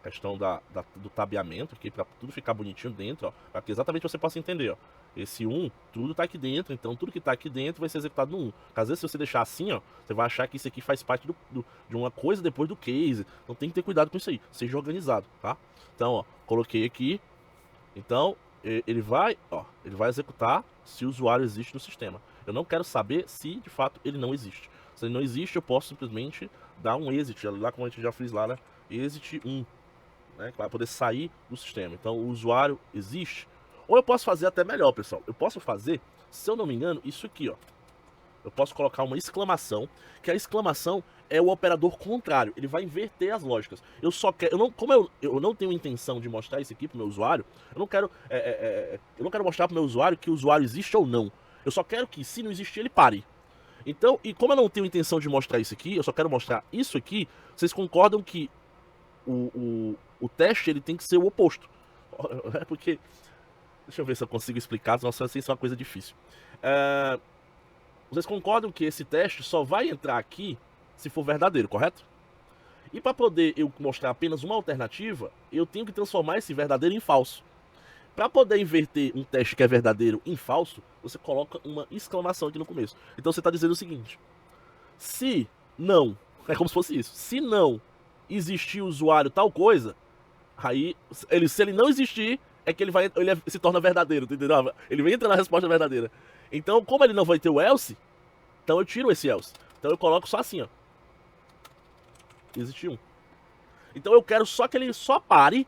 questão do tabeamento aqui, pra tudo ficar bonitinho dentro, ó. Pra que exatamente você possa entender, ó. Esse 1, tudo tá aqui dentro, então tudo que tá aqui dentro vai ser executado no 1. Às vezes, se você deixar assim, ó, você vai achar que isso aqui faz parte de uma coisa depois do case. Então tem que ter cuidado com isso aí, seja organizado, tá? Então, ó, coloquei aqui. Então, ele vai executar se o usuário existe no sistema. Eu não quero saber se, de fato, ele não existe. Se ele não existe, eu posso simplesmente dar um exit, lá como a gente já fez lá, né? Exit 1, né? Para poder sair do sistema. Então, o usuário existe. Ou eu posso fazer até melhor, pessoal. Eu posso fazer, se eu não me engano, isso aqui, ó. Eu posso colocar uma exclamação, que a exclamação é o operador contrário, ele vai inverter as lógicas. Eu só quero, como eu não tenho intenção de mostrar isso aqui pro meu usuário, eu não quero mostrar pro meu usuário que o usuário existe ou não. Eu só quero que, se não existir, ele pare. Então, e como eu não tenho intenção de mostrar isso aqui, eu só quero mostrar isso aqui, vocês concordam que o teste ele tem que ser o oposto. É porque, deixa eu ver se eu consigo explicar, senão isso é uma coisa difícil. Vocês concordam que esse teste só vai entrar aqui se for verdadeiro, correto? E para poder eu mostrar apenas uma alternativa, eu tenho que transformar esse verdadeiro em falso. Para poder inverter um teste que é verdadeiro em falso, você coloca uma exclamação aqui no começo. Então você está dizendo o seguinte: se não, é como se fosse isso, se não existir usuário tal coisa, aí se ele não existir, é que ele se torna verdadeiro, entendeu? Ele vem entrar na resposta verdadeira. Então, como ele não vai ter o else, então eu tiro esse else. Então eu coloco só assim, ó. Existe um. Então eu quero só que ele só pare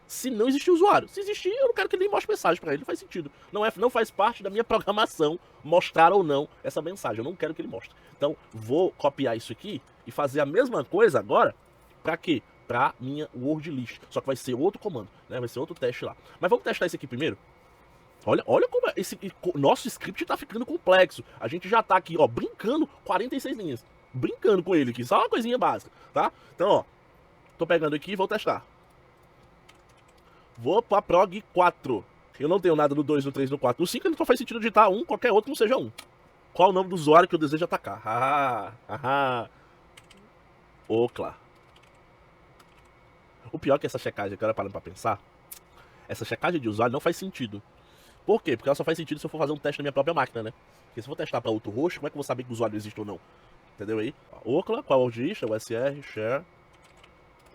se não existir usuário. Se existir, eu não quero que ele mostre mensagem pra ele. Não faz sentido. Não faz parte da minha programação mostrar ou não essa mensagem. Eu não quero que ele mostre. Então vou copiar isso aqui e fazer a mesma coisa agora. Pra quê? Pra minha word list. Só que vai ser outro comando, né? Vai ser outro teste lá. Mas vamos testar esse aqui primeiro. Olha como esse nosso script tá ficando complexo. A gente já tá aqui, ó, brincando 46 linhas. Brincando com ele aqui, só uma coisinha básica, tá? Então, ó, tô pegando aqui e vou testar. Vou pra prog 4. Eu não tenho nada no 2, no 3, no 4. No 5 não faz sentido digitar um, qualquer outro que não seja um. Qual o nome do usuário que eu desejo atacar? Ocla. O pior é que essa checagem, agora parando pra pensar, essa checagem de usuário não faz sentido. Por quê? Porque ela só faz sentido se eu for fazer um teste na minha própria máquina, né? Porque se eu for testar pra outro host, como é que eu vou saber que o usuário existe ou não? Entendeu aí? Ocla, qual é o word list? O SR, share,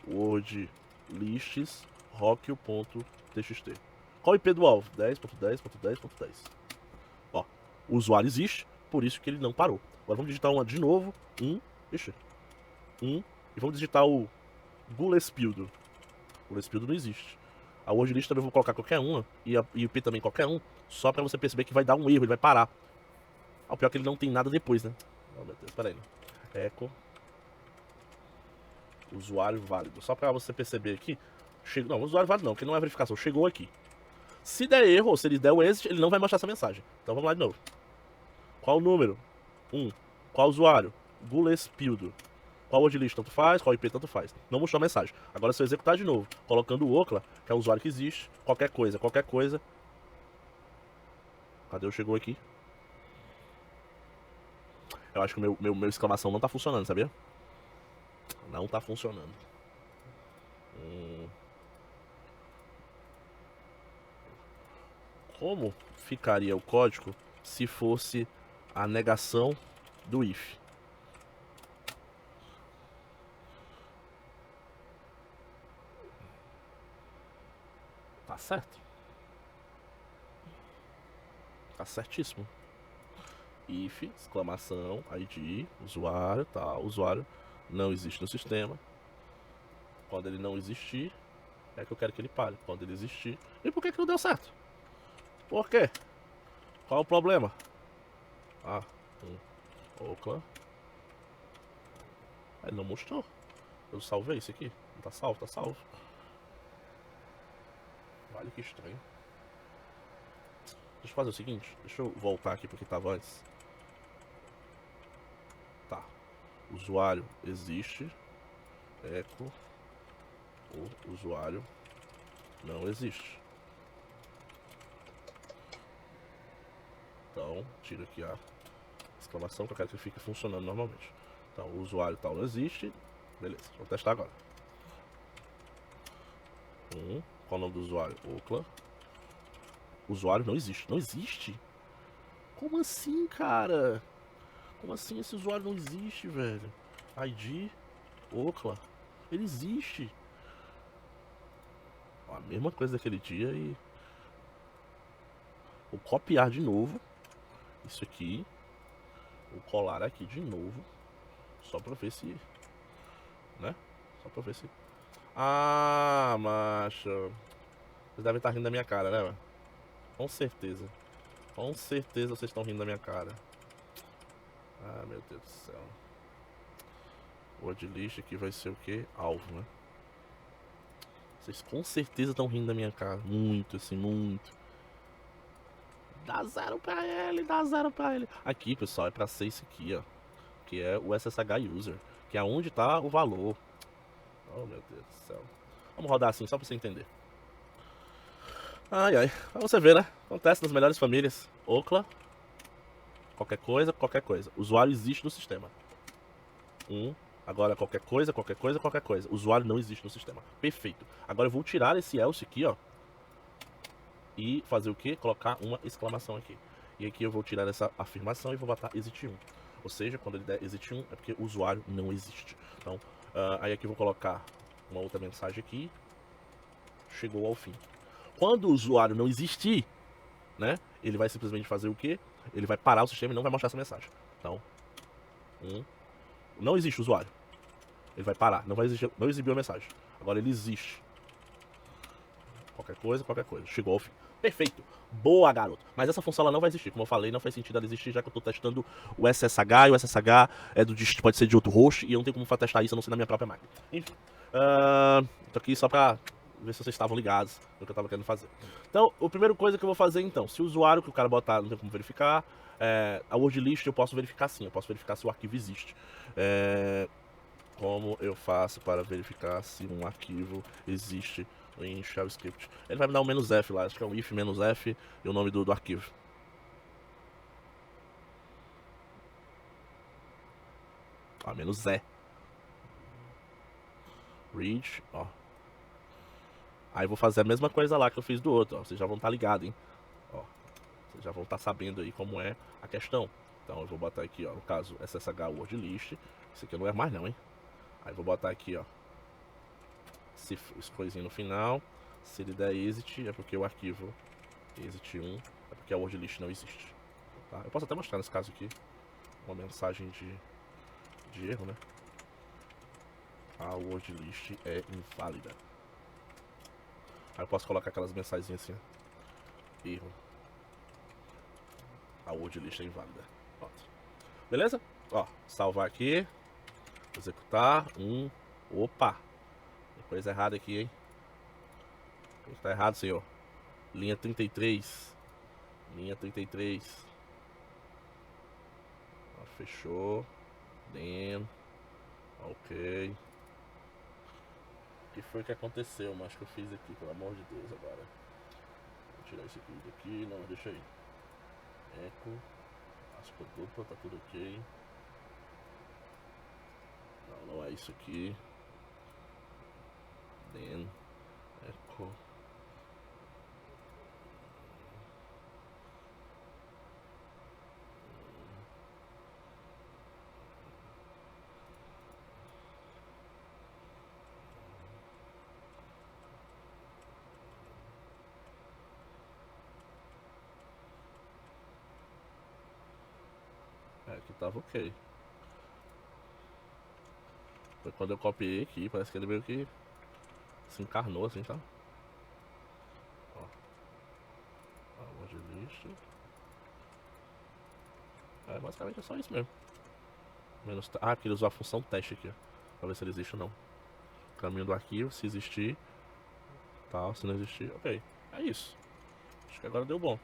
word lists, rockio.txt. Qual o IP do alvo? 10.10.10.10. Ó, o usuário existe, por isso que ele não parou. Agora vamos digitar uma de novo. E vamos digitar o Gulespildo. Gulespildo não existe. A word list também eu vou colocar qualquer uma, e o IP também qualquer um, só pra você perceber que vai dar um erro, ele vai parar. O pior é que ele não tem nada depois, né? Oh, meu Deus, peraí. Echo usuário válido. Só pra você perceber aqui. Não, usuário válido não, porque não é verificação. Chegou aqui. Se der erro, ou se ele der o exit, ele não vai mostrar essa mensagem. Então vamos lá de novo. Qual o número? 1. Qual usuário? Gulespildo. Qual word list tanto faz, qual IP tanto faz. Não mostrou a mensagem. Agora se eu executar de novo, colocando o Okla, que é o usuário que existe, qualquer coisa. Cadê o chegou aqui? Eu acho que o meu exclamação não tá funcionando, sabia? Não tá funcionando. Como ficaria o código se fosse a negação do if? Tá certo. Tá certíssimo. If, exclamação, ID, usuário, tal, usuário não existe no sistema. Quando ele não existir, é que eu quero que ele pare. Quando ele existir. E por que não deu certo? Por quê? Qual o problema? Ah, Okla. Ele não mostrou. Eu salvei isso aqui. Não tá salvo, tá salvo. Olha que estranho. Deixa eu fazer o seguinte. Deixa eu voltar aqui porque tava antes. Tá. Usuário existe. Eco. O usuário não existe. Então, tira aqui a exclamação que eu quero que fique funcionando normalmente. Então, o usuário tal não existe. Beleza, vou testar agora. Qual é o nome do usuário? Okla. Usuário não existe. Não existe? Como assim, cara? Como assim esse usuário não existe, velho? ID, Okla. Ele existe. A mesma coisa daquele dia e... Vou copiar de novo isso aqui. Vou colar aqui de novo. Só pra ver se... Né? Só pra ver se... Ah, macho. Vocês devem estar rindo da minha cara, né, mano? Com certeza. Com certeza vocês estão rindo da minha cara. Ah, meu Deus do céu. O word list aqui vai ser o quê? Alvo, né? Vocês com certeza estão rindo da minha cara. Muito, assim, muito. Dá zero pra ele, dá zero pra ele. Aqui, pessoal, é pra ser isso aqui, ó. Que é o SSH user. Que é onde tá o valor. Oh, meu Deus do céu. Vamos rodar assim, só pra você entender. Ai, ai. Pra você ver, né? Acontece nas melhores famílias. Okla. Qualquer coisa, qualquer coisa. Usuário existe no sistema. Agora qualquer coisa, qualquer coisa, qualquer coisa. Usuário não existe no sistema. Perfeito. Agora eu vou tirar esse else aqui, ó. E fazer o quê? Colocar uma exclamação aqui. E aqui eu vou tirar essa afirmação e vou botar existe 1. Ou seja, quando ele der existe 1 é porque o usuário não existe. Então, aí aqui eu vou colocar uma outra mensagem aqui. Chegou ao fim. Quando o usuário não existir, né? Ele vai simplesmente fazer o quê? Ele vai parar o sistema e não vai mostrar essa mensagem. Então, não existe usuário. Ele vai parar, não vai exigir, não exibiu a mensagem. Agora ele existe. Qualquer coisa, qualquer coisa. Chegou ao fim. Perfeito. Boa, garoto. Mas essa função ela não vai existir. Como eu falei, não faz sentido ela existir, já que eu estou testando o SSH, e o SSH pode ser de outro host, e eu não tenho como testar isso a não ser na minha própria máquina. Enfim. Tô aqui só pra ver se vocês estavam ligados no que eu estava querendo fazer. Então, a primeira coisa que eu vou fazer, então, se o usuário que o cara botar não tem como verificar, a word list eu posso verificar sim, eu posso verificar se o arquivo existe. Como eu faço para verificar se um arquivo existe em Shell Script? Ele vai me dar um "-f" lá, acho que é um if "-f" e o nome do arquivo. "-e". Read, ó. Aí eu vou fazer a mesma coisa lá que eu fiz do outro, ó. Vocês já vão estar ligados, hein? Ó. Vocês já vão estar sabendo aí como é a questão. Então eu vou botar aqui, ó, no caso, SSH word list. Isso aqui não é mais não, hein? Aí vou botar aqui, ó, esse coisinho no final. Se ele der exit, é porque o arquivo exit1 é porque a word list não existe. Tá? Eu posso até mostrar nesse caso aqui uma mensagem de erro, né? A word list é inválida. Aí eu posso colocar aquelas mensagens assim, ó. Erro. A word list é inválida. Pronto. Beleza? Ó, salvar aqui. Executar. Opa! Tem coisa errada aqui, hein? Tá errado, senhor. Linha 33. Linha 33. Ó, fechou. Then. Ok. O que foi que aconteceu? Mas que eu fiz aqui, pelo amor de Deus, agora. Vou tirar esse aqui daqui. Não, deixa aí. Eco. Aspa dupla, tá tudo ok. Não, não é isso aqui. Then. Eco. É, aqui tava ok. Foi quando eu copiei aqui, parece que ele meio que se encarnou assim, tá? Ó, amor de lixo. É, basicamente é só isso mesmo. Menos. Ah, aqui ele usou a função teste aqui, ó. Pra ver se ele existe ou não. Caminho do arquivo, se existir. Tal, se não existir. Ok. É isso. Acho que agora deu bom.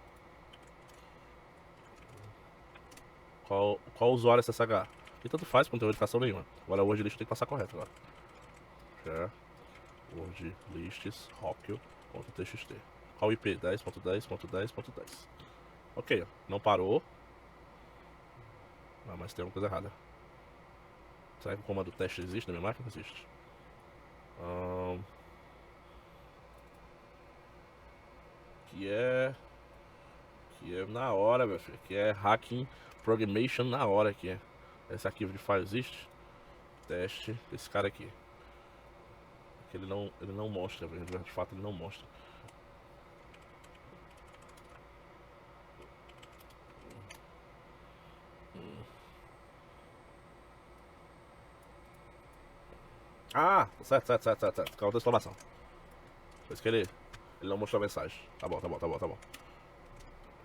Qual usuário SSH? E tanto faz, não tem verificação nenhuma. Agora o word list tem que passar correto agora. Share word lists Hokio.txt. Qual o IP? 10.10.10.10.10. Ok, ó. Não parou. Ah, mas tem alguma coisa errada. Será que o comando teste existe na minha máquina? Existe. Que é. Que é na hora, meu filho. Que é hacking programmation na hora aqui. Esse arquivo de file existe. Teste. Esse cara aqui. Que ele não mostra, de fato ele não mostra. Ah, certo. Com outra exclamação. Por isso que ele não mostrou a mensagem. Tá bom.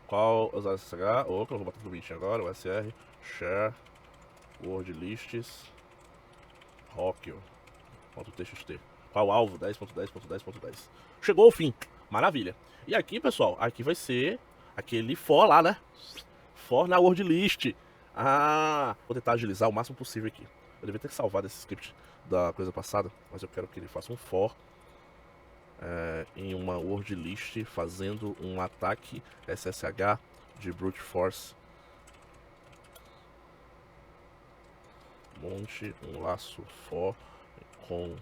Qual usar SSH? Ou que eu vou botar tudo bonitinho agora. O SR. Share. Word lists. Hokio.txt. Qual alvo? 10.10.10.10. Chegou ao fim. Maravilha. E aqui, pessoal, aqui vai ser aquele for lá, né? For na word list. Ah, vou tentar agilizar o máximo possível aqui. Eu devia ter salvado esse script da coisa passada, mas eu quero que ele faça um for em uma word list fazendo um ataque SSH de brute force. Monte um laço for com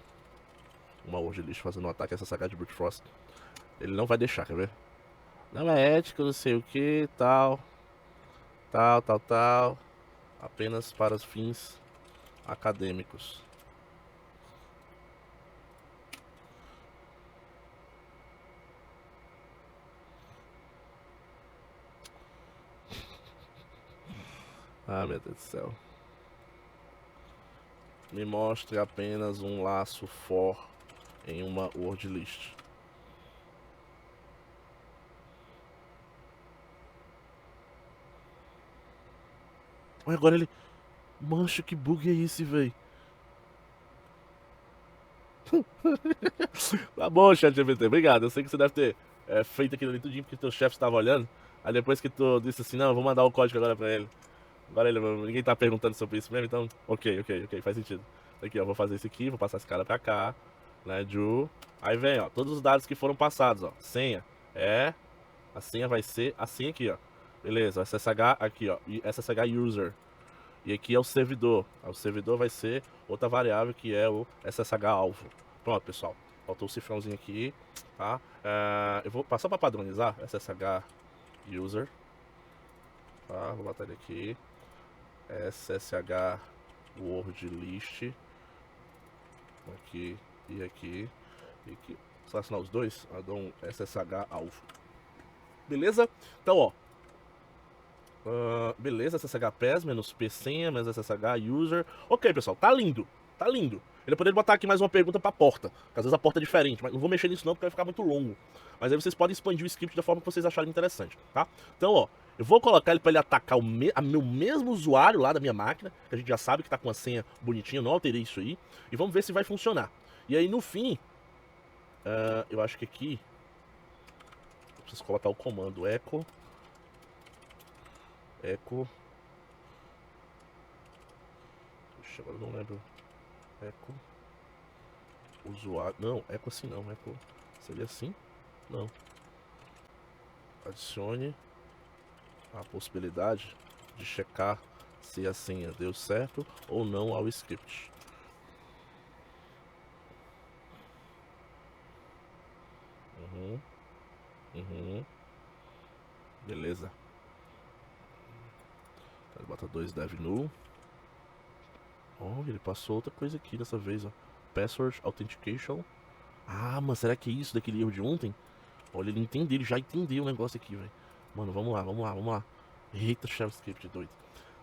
uma word list fazendo um ataque SSH de brute force. Ele não vai deixar, quer ver? Não é ético, não sei o que, tal. Apenas para os fins acadêmicos. Ah, meu Deus do céu. Me mostre apenas um laço for em uma word list. Olha, agora ele... Mancha, que bug é esse, velho? Tá bom, ChatGPT, obrigado. Eu sei que você deve ter feito aquilo ali tudinho porque teu chefe estava olhando. Aí depois que tu disse assim, não, eu vou mandar o código agora pra ele. Agora ninguém tá perguntando sobre isso mesmo, então, ok, faz sentido. Aqui, ó, vou fazer isso aqui, vou passar esse cara pra cá, né, Ju. Aí vem, ó, todos os dados que foram passados, ó. Senha a senha vai ser assim aqui, ó. Beleza, SSH aqui, ó, e SSH user. E aqui é o servidor. O servidor vai ser outra variável que é o SSH alvo. Pronto, pessoal. Faltou o cifrãozinho aqui, tá? Eu vou passar para padronizar SSH user, tá? Vou botar ele aqui. SSH word list. Aqui e aqui. E aqui. Selecionar os dois, eu dou um SSH alvo. Beleza? Então, ó. Beleza, SSH PES menos P senha menos SSH user. Ok, pessoal, tá lindo. Tá lindo. Ele poderia botar aqui mais uma pergunta pra porta. Porque às vezes a porta é diferente, mas não vou mexer nisso não porque vai ficar muito longo. Mas aí vocês podem expandir o script da forma que vocês acharem interessante, tá? Então, ó, eu vou colocar ele pra ele atacar meu mesmo usuário lá da minha máquina, que a gente já sabe que tá com a senha bonitinha, não alterei isso aí. E vamos ver se vai funcionar. E aí no fim, eu acho que aqui eu preciso colocar o comando echo. Puxa, agora eu não lembro. Eco. Usuário. Não, eco assim não. Eco. Seria assim? Não. Adicione a possibilidade de checar se a senha deu certo ou não ao script. Uhum. Beleza. Ele bota 2 dev null. Oh, ele passou outra coisa aqui dessa vez, ó. Password Authentication. Ah, mas será que é isso daquele erro de ontem? Olha, ele entendeu, ele já entendeu o negócio aqui, velho. Mano, vamos lá, vamos lá, vamos lá. Eita, shell script doido.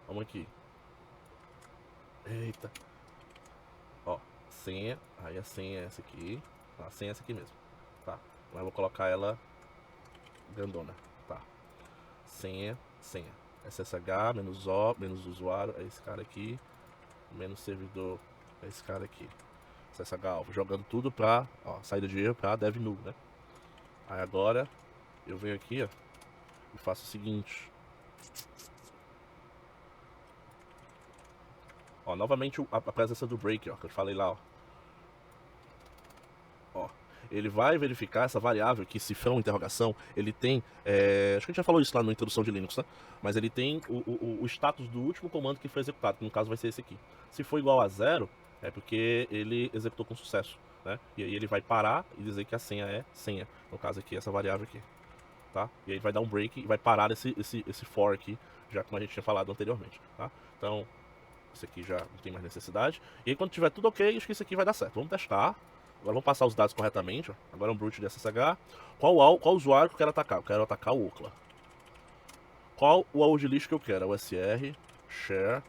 Vamos aqui. Eita. Ó, senha. Aí a senha é essa aqui. A senha é essa aqui mesmo. Tá. Mas eu vou colocar ela grandona. Tá. Senha, senha. SSH, menos O, menos usuário, é esse cara aqui. Menos servidor, é esse cara aqui. SSH alvo. Jogando tudo pra, ó, saída de erro pra dev null, né? Aí agora, eu venho aqui, ó. E faço o seguinte. Ó, novamente a presença do break, ó, que eu falei lá, ó. Ó, ele vai verificar essa variável que cifrão interrogação, ele tem, acho que a gente já falou isso lá na introdução de Linux, né? Mas ele tem o status do último comando que foi executado, que no caso vai ser esse aqui. Se for igual a 0, é porque ele executou com sucesso, né? E aí ele vai parar e dizer que a senha é senha, no caso aqui, essa variável aqui, tá? E aí vai dar um break e vai parar esse for aqui, já como a gente tinha falado anteriormente, tá? Então, esse aqui já não tem mais necessidade. E aí quando tiver tudo ok, acho que isso aqui vai dar certo. Vamos testar. Agora vamos passar os dados corretamente. Ó. Agora é um brute de SSH. Qual usuário que eu quero atacar? Eu quero atacar o Okla. Qual o word list que eu quero? É o SR, share,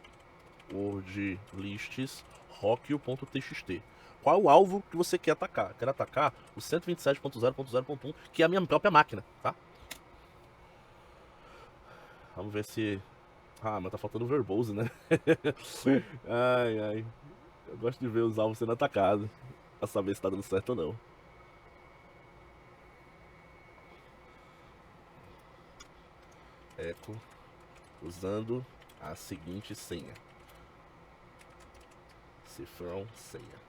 word lists, rockio.txt. Qual o alvo que você quer atacar? Eu quero atacar o 127.0.0.1, que é a minha própria máquina, tá? Vamos ver se... Ah, mas tá faltando verbose, né? Ai, ai. Eu gosto de ver os alvos sendo atacados, pra saber se tá dando certo ou não. Eco, usando a seguinte senha. Cifrão, senha.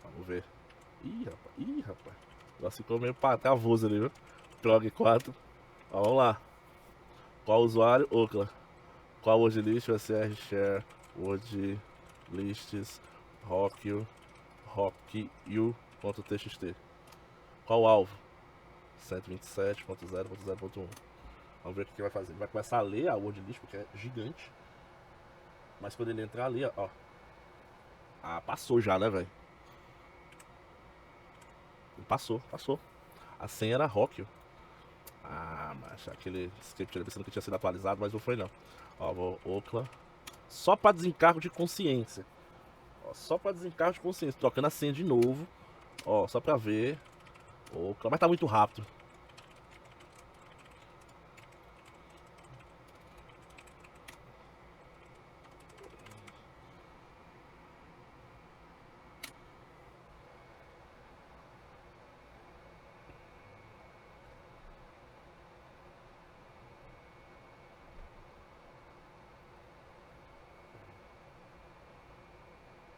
Vamos ver. Ih, rapaz. Ih, rapaz. Ela ficou meio pavoso ali, viu? Prog 4. Ó, vamos lá. Qual usuário? Okla. Qual word list? SR share word lists rockio rockio.txt. Qual alvo? 127.0.0.1. Vamos ver o que ele vai fazer. Ele vai começar a ler a word list, porque é gigante. Mas quando ele entrar ali, ó. Ah, passou já, né, velho? Passou. A senha era Rockio. Ah, mas aquele script ali pensando que tinha sido atualizado, mas não foi não. Ó, vou Okla. Só pra desencargo de consciência. Ó, só pra desencargo de consciência. Trocando a senha de novo. Ó, só pra ver. Okla. Mas tá muito rápido.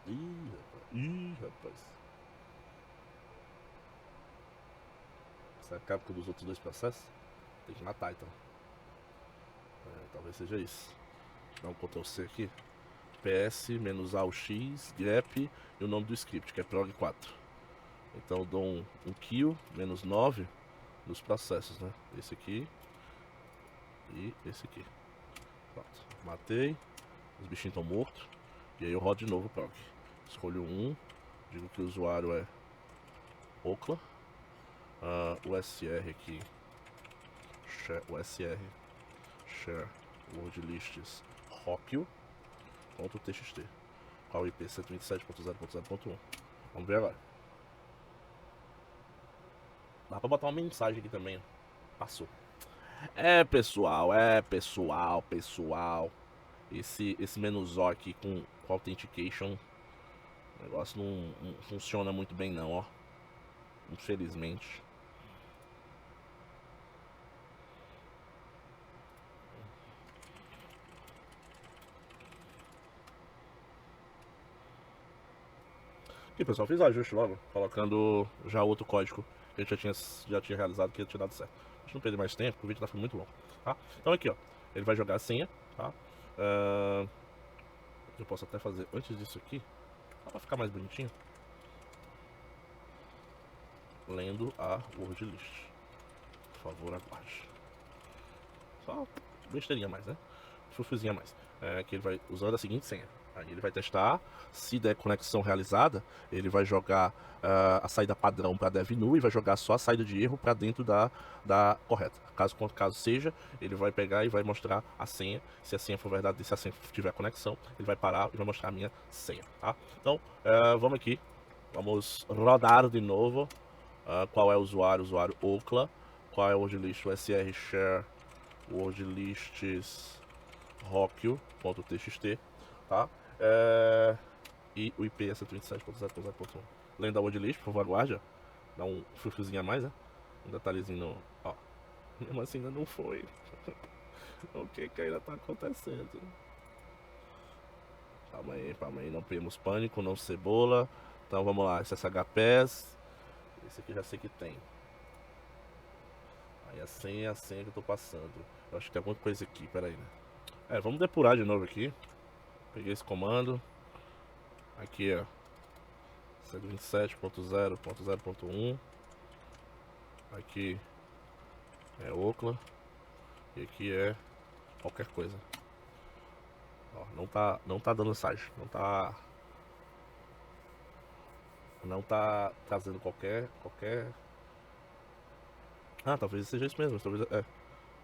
Ih, rapaz. Ih, rapaz. Essa é a cápsula dos outros dois processos? Tem que matar então. Talvez seja isso. Dá um Ctrl C aqui. PS-A o X, grep e o nome do script, que é prog 4. Então eu dou um kill, menos 9 nos processos, né? Esse aqui e esse aqui. Pronto. Matei. Os bichinhos estão mortos. E aí eu rodo de novo o prog. Escolho um. Digo que o usuário é Okla. O SR aqui. Share, o SR. Share word lists rockio.txt. Qual o IP? 127.0.0.1. Vamos ver agora. Dá pra botar uma mensagem aqui também. Passou. Pessoal. Esse menuzó aqui com Authentication. O negócio não funciona muito bem não, ó. Infelizmente. E pessoal, fiz o ajuste logo, colocando já outro código que a gente já tinha realizado, que tinha dado certo. Deixa eu não perder mais tempo, porque o vídeo tá ficando muito longo, tá? Então aqui, ó, ele vai jogar a senha, tá? Eu posso até fazer antes disso aqui, só pra ficar mais bonitinho. Lendo a word list. Por favor, aguarde. Só besteirinha mais, né? Fufuzinha mais. Que ele vai usando a seguinte senha. Aí ele vai testar, se der conexão realizada, ele vai jogar a saída padrão para dev nu e vai jogar só a saída de erro para dentro da correta. Caso seja, ele vai pegar e vai mostrar a senha. Se a senha for verdadeira, se a senha tiver conexão, ele vai parar e vai mostrar a minha senha, tá? Então, vamos aqui. Vamos rodar de novo. Qual é o usuário? Usuário Ocla. Qual é o word list? O SR share word lists rockio.txt, tá? E o IP é 127.0.0.1. Lendo a word list, por favor, aguarde. Dá um frufruzinho a mais, né? Um detalhezinho no... Ó, mesmo assim ainda não foi. O que ainda tá acontecendo? Calma aí, não temos pânico, não cebola. Então vamos lá, SSHPS. Esse aqui já sei que tem. Aí a senha é a senha que eu tô passando. Eu acho que tem alguma coisa aqui, pera aí, né? Vamos depurar de novo aqui. Peguei esse comando. Aqui, ó. 127.0.0.1. Aqui é Ocla. E aqui é qualquer coisa. Ó, não tá dando mensagem. Não tá trazendo qualquer... Ah, talvez seja isso mesmo. Talvez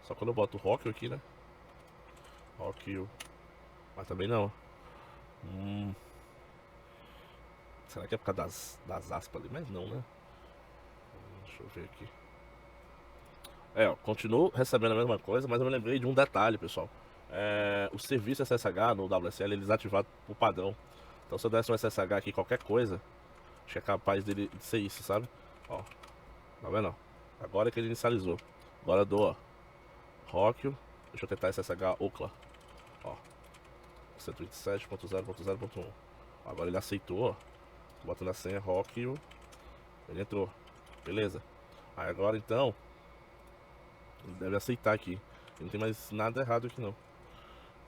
só quando eu boto o Rockio aqui, né? Rockio. Mas também não. Será que é por causa das aspas ali? Mas não, né? Deixa eu ver aqui. Ó, continuo recebendo a mesma coisa, mas eu me lembrei de um detalhe, pessoal. O serviço SSH no WSL, ele é desativado por padrão. Então se eu desse um SSH aqui, qualquer coisa, acho que é capaz dele de ser isso, sabe? Ó, tá vendo? Agora que ele inicializou. Agora eu dou, ó, Rockio. Deixa eu tentar SSH Ocla. Ó, 127.0.0.1. Agora ele aceitou, ó. Botando a senha Rockio. Ele entrou. Beleza. Aí agora então, ele deve aceitar aqui. Não tem mais nada errado aqui não.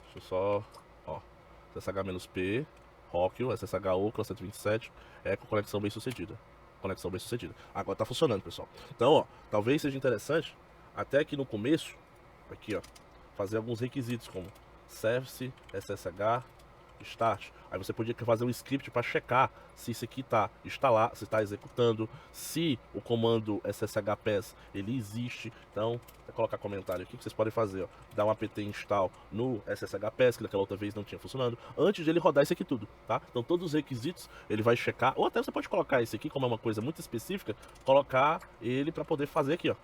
Deixa eu só... Ó, SSH-P, Rockio, SSH Ocla 127, com conexão bem sucedida. Conexão bem sucedida. Agora tá funcionando, pessoal. Então, ó, talvez seja interessante, até aqui no começo, aqui, ó, fazer alguns requisitos como service, SSH, start. Aí você podia fazer um script para checar se isso aqui está instalado, se está executando, se o comando sshps ele existe. Então, vou colocar comentário aqui que vocês podem fazer, ó, dar um apt install no sshps, que daquela outra vez não tinha funcionando, antes de ele rodar isso aqui tudo, tá? Então todos os requisitos ele vai checar, ou até você pode colocar esse aqui como é uma coisa muito específica, colocar ele para poder fazer aqui, ó.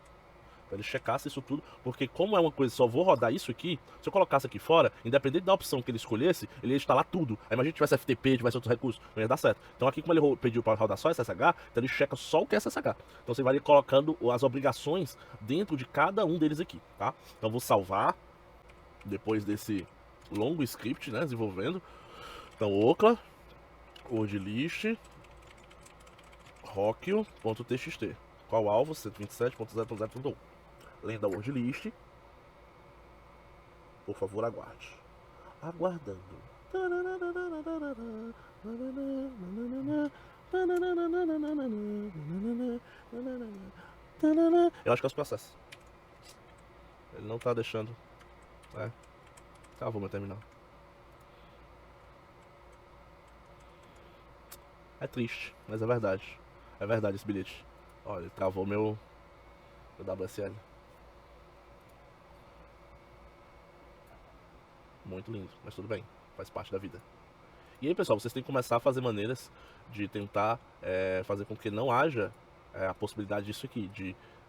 Pra ele checasse isso tudo, porque como é uma coisa, só vou rodar isso aqui, se eu colocasse aqui fora, independente da opção que ele escolhesse, ele ia instalar tudo. Aí imagina que tivesse FTP, tivesse outros recursos, não ia dar certo. Então aqui, como ele pediu para rodar só SSH, então ele checa só o que é SSH. Então você vai colocando as obrigações dentro de cada um deles aqui, tá? Então vou salvar, depois desse longo script, né, desenvolvendo. Então Ocla, word list, rockio.txt. Qual alvo? 127.0.0.1. Lendo a word list. Por favor, aguarde. Aguardando. Eu acho que é os processos. Ele não tá deixando. Travou meu terminal. É triste, mas é verdade. É verdade esse bilhete. Olha, ele travou meu WSL. Muito lindo, mas tudo bem, faz parte da vida. E aí, pessoal, vocês têm que começar a fazer maneiras de tentar fazer com que não haja a possibilidade disso aqui,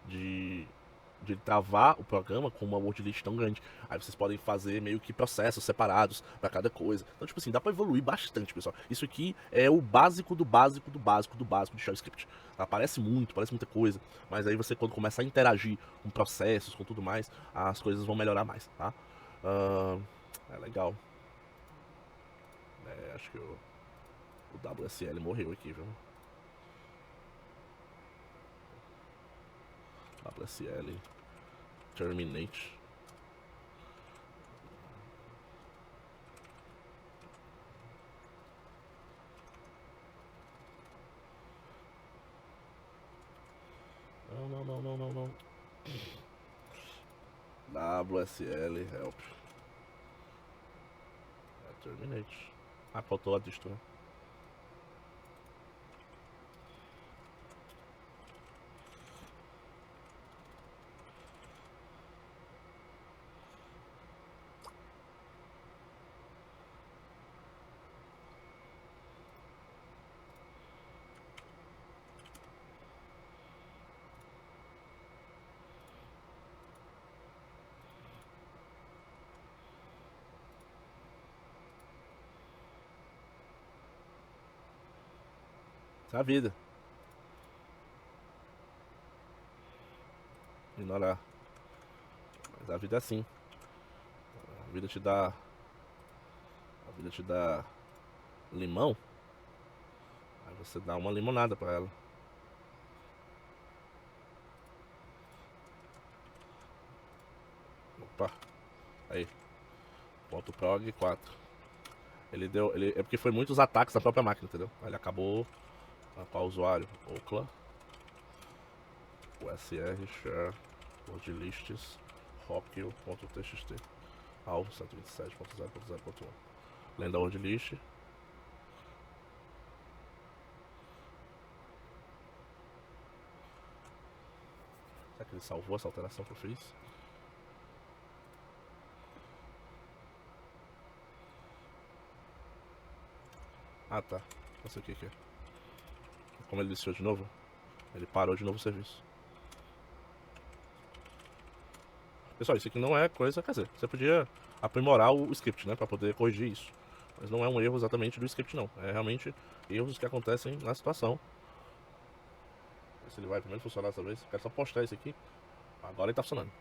de travar o programa com uma word list tão grande. Aí vocês podem fazer meio que processos separados para cada coisa. Então, tipo assim, dá para evoluir bastante, pessoal. Isso aqui é o básico do básico do básico do básico de Shell Script. Tá? Parece muita coisa, mas aí você, quando começar a interagir com processos, com tudo mais, as coisas vão melhorar mais, tá? É legal. Acho que o WSL morreu aqui, viu? WSL. Terminate. Não. WSL help. Terminate. Ah, faltou a distro, né? Essa é a vida. Ignorar. Mas a vida é assim. A vida te dá. A vida te dá limão. Aí você dá uma limonada pra ela. Opa. Aí. Ponto prog 4. Ele deu. É porque foi muitos ataques na própria máquina, entendeu? Aí ele acabou. Para o usuário. Ocla. USR share. Word lists. Rockio.txt. Alvo 127.0.0.1. Lenda word list. Será que ele salvou essa alteração que eu fiz? Ah, tá. Não sei o que é. Como ele iniciou de novo, ele parou de novo o serviço. Pessoal, isso aqui não é coisa... Quer dizer, você podia aprimorar o script, né? Pra poder corrigir isso. Mas não é um erro exatamente do script, não. É realmente erros que acontecem na situação. Ver se ele vai primeiro funcionar dessa vez. Quero só postar esse aqui. Agora ele tá funcionando.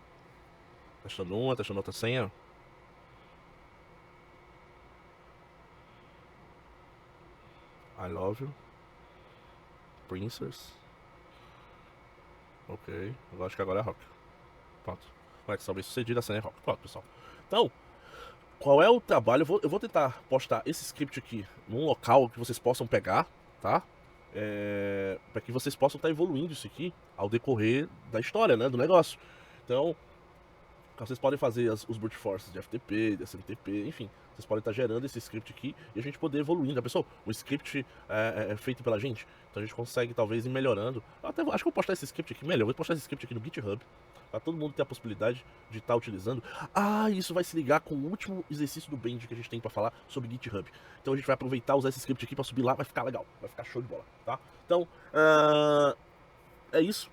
Testando uma, testando outra senha. I love you. Princess. Ok. Eu acho que agora é rock. Pronto. Vai ser bem sucedido a senha é rock. Pronto, pessoal. Então, qual é o trabalho? Eu vou tentar postar esse script aqui num local que vocês possam pegar, tá? Para que vocês possam estar evoluindo isso aqui ao decorrer da história, né? Do negócio. Então, vocês podem fazer os brute forces de FTP, de SMTP, enfim. Vocês podem estar gerando esse script aqui e a gente poder evoluindo. Pessoal, o script é feito pela gente, então a gente consegue talvez ir melhorando. Eu até acho que eu vou postar esse script aqui melhor. Eu vou postar esse script aqui no GitHub, para todo mundo ter a possibilidade de estar utilizando. Ah, isso vai se ligar com o último exercício do Bend que a gente tem para falar sobre GitHub. Então a gente vai aproveitar, usar esse script aqui para subir lá, vai ficar legal, vai ficar show de bola, tá? Então, é isso.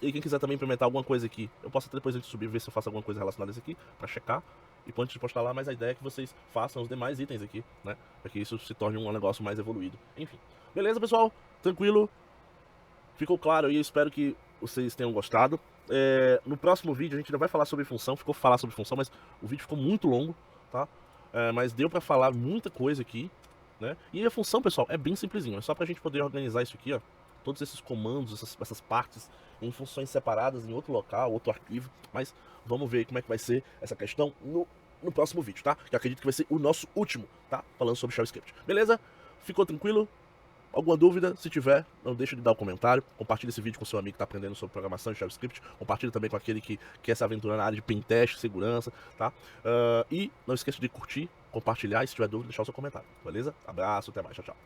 E quem quiser também implementar alguma coisa aqui, eu posso até depois antes de subir ver se eu faço alguma coisa relacionada a isso aqui, pra checar. E antes de postar lá, mas a ideia é que vocês façam os demais itens aqui, né? Pra que isso se torne um negócio mais evoluído. Enfim. Beleza, pessoal? Tranquilo? Ficou claro aí, eu espero que vocês tenham gostado. No próximo vídeo a gente ainda vai falar sobre função, ficou falar sobre função, mas o vídeo ficou muito longo, tá? Mas deu pra falar muita coisa aqui, né? E a função, pessoal, é bem simplesinho, é só pra gente poder organizar isso aqui, ó. Todos esses comandos, essas partes em funções separadas em outro local, outro arquivo. Mas vamos ver como é que vai ser essa questão no próximo vídeo, tá? Que eu acredito que vai ser o nosso último, tá? Falando sobre Shell Script. Beleza? Ficou tranquilo? Alguma dúvida? Se tiver, não deixa de dar um comentário. Compartilha esse vídeo com seu amigo que está aprendendo sobre programação de JavaScript. Compartilha também com aquele que quer se aventurar na área de pentest, segurança, tá? E não esqueça de curtir, compartilhar e se tiver dúvida, deixar o seu comentário. Beleza? Abraço, até mais. Tchau, tchau.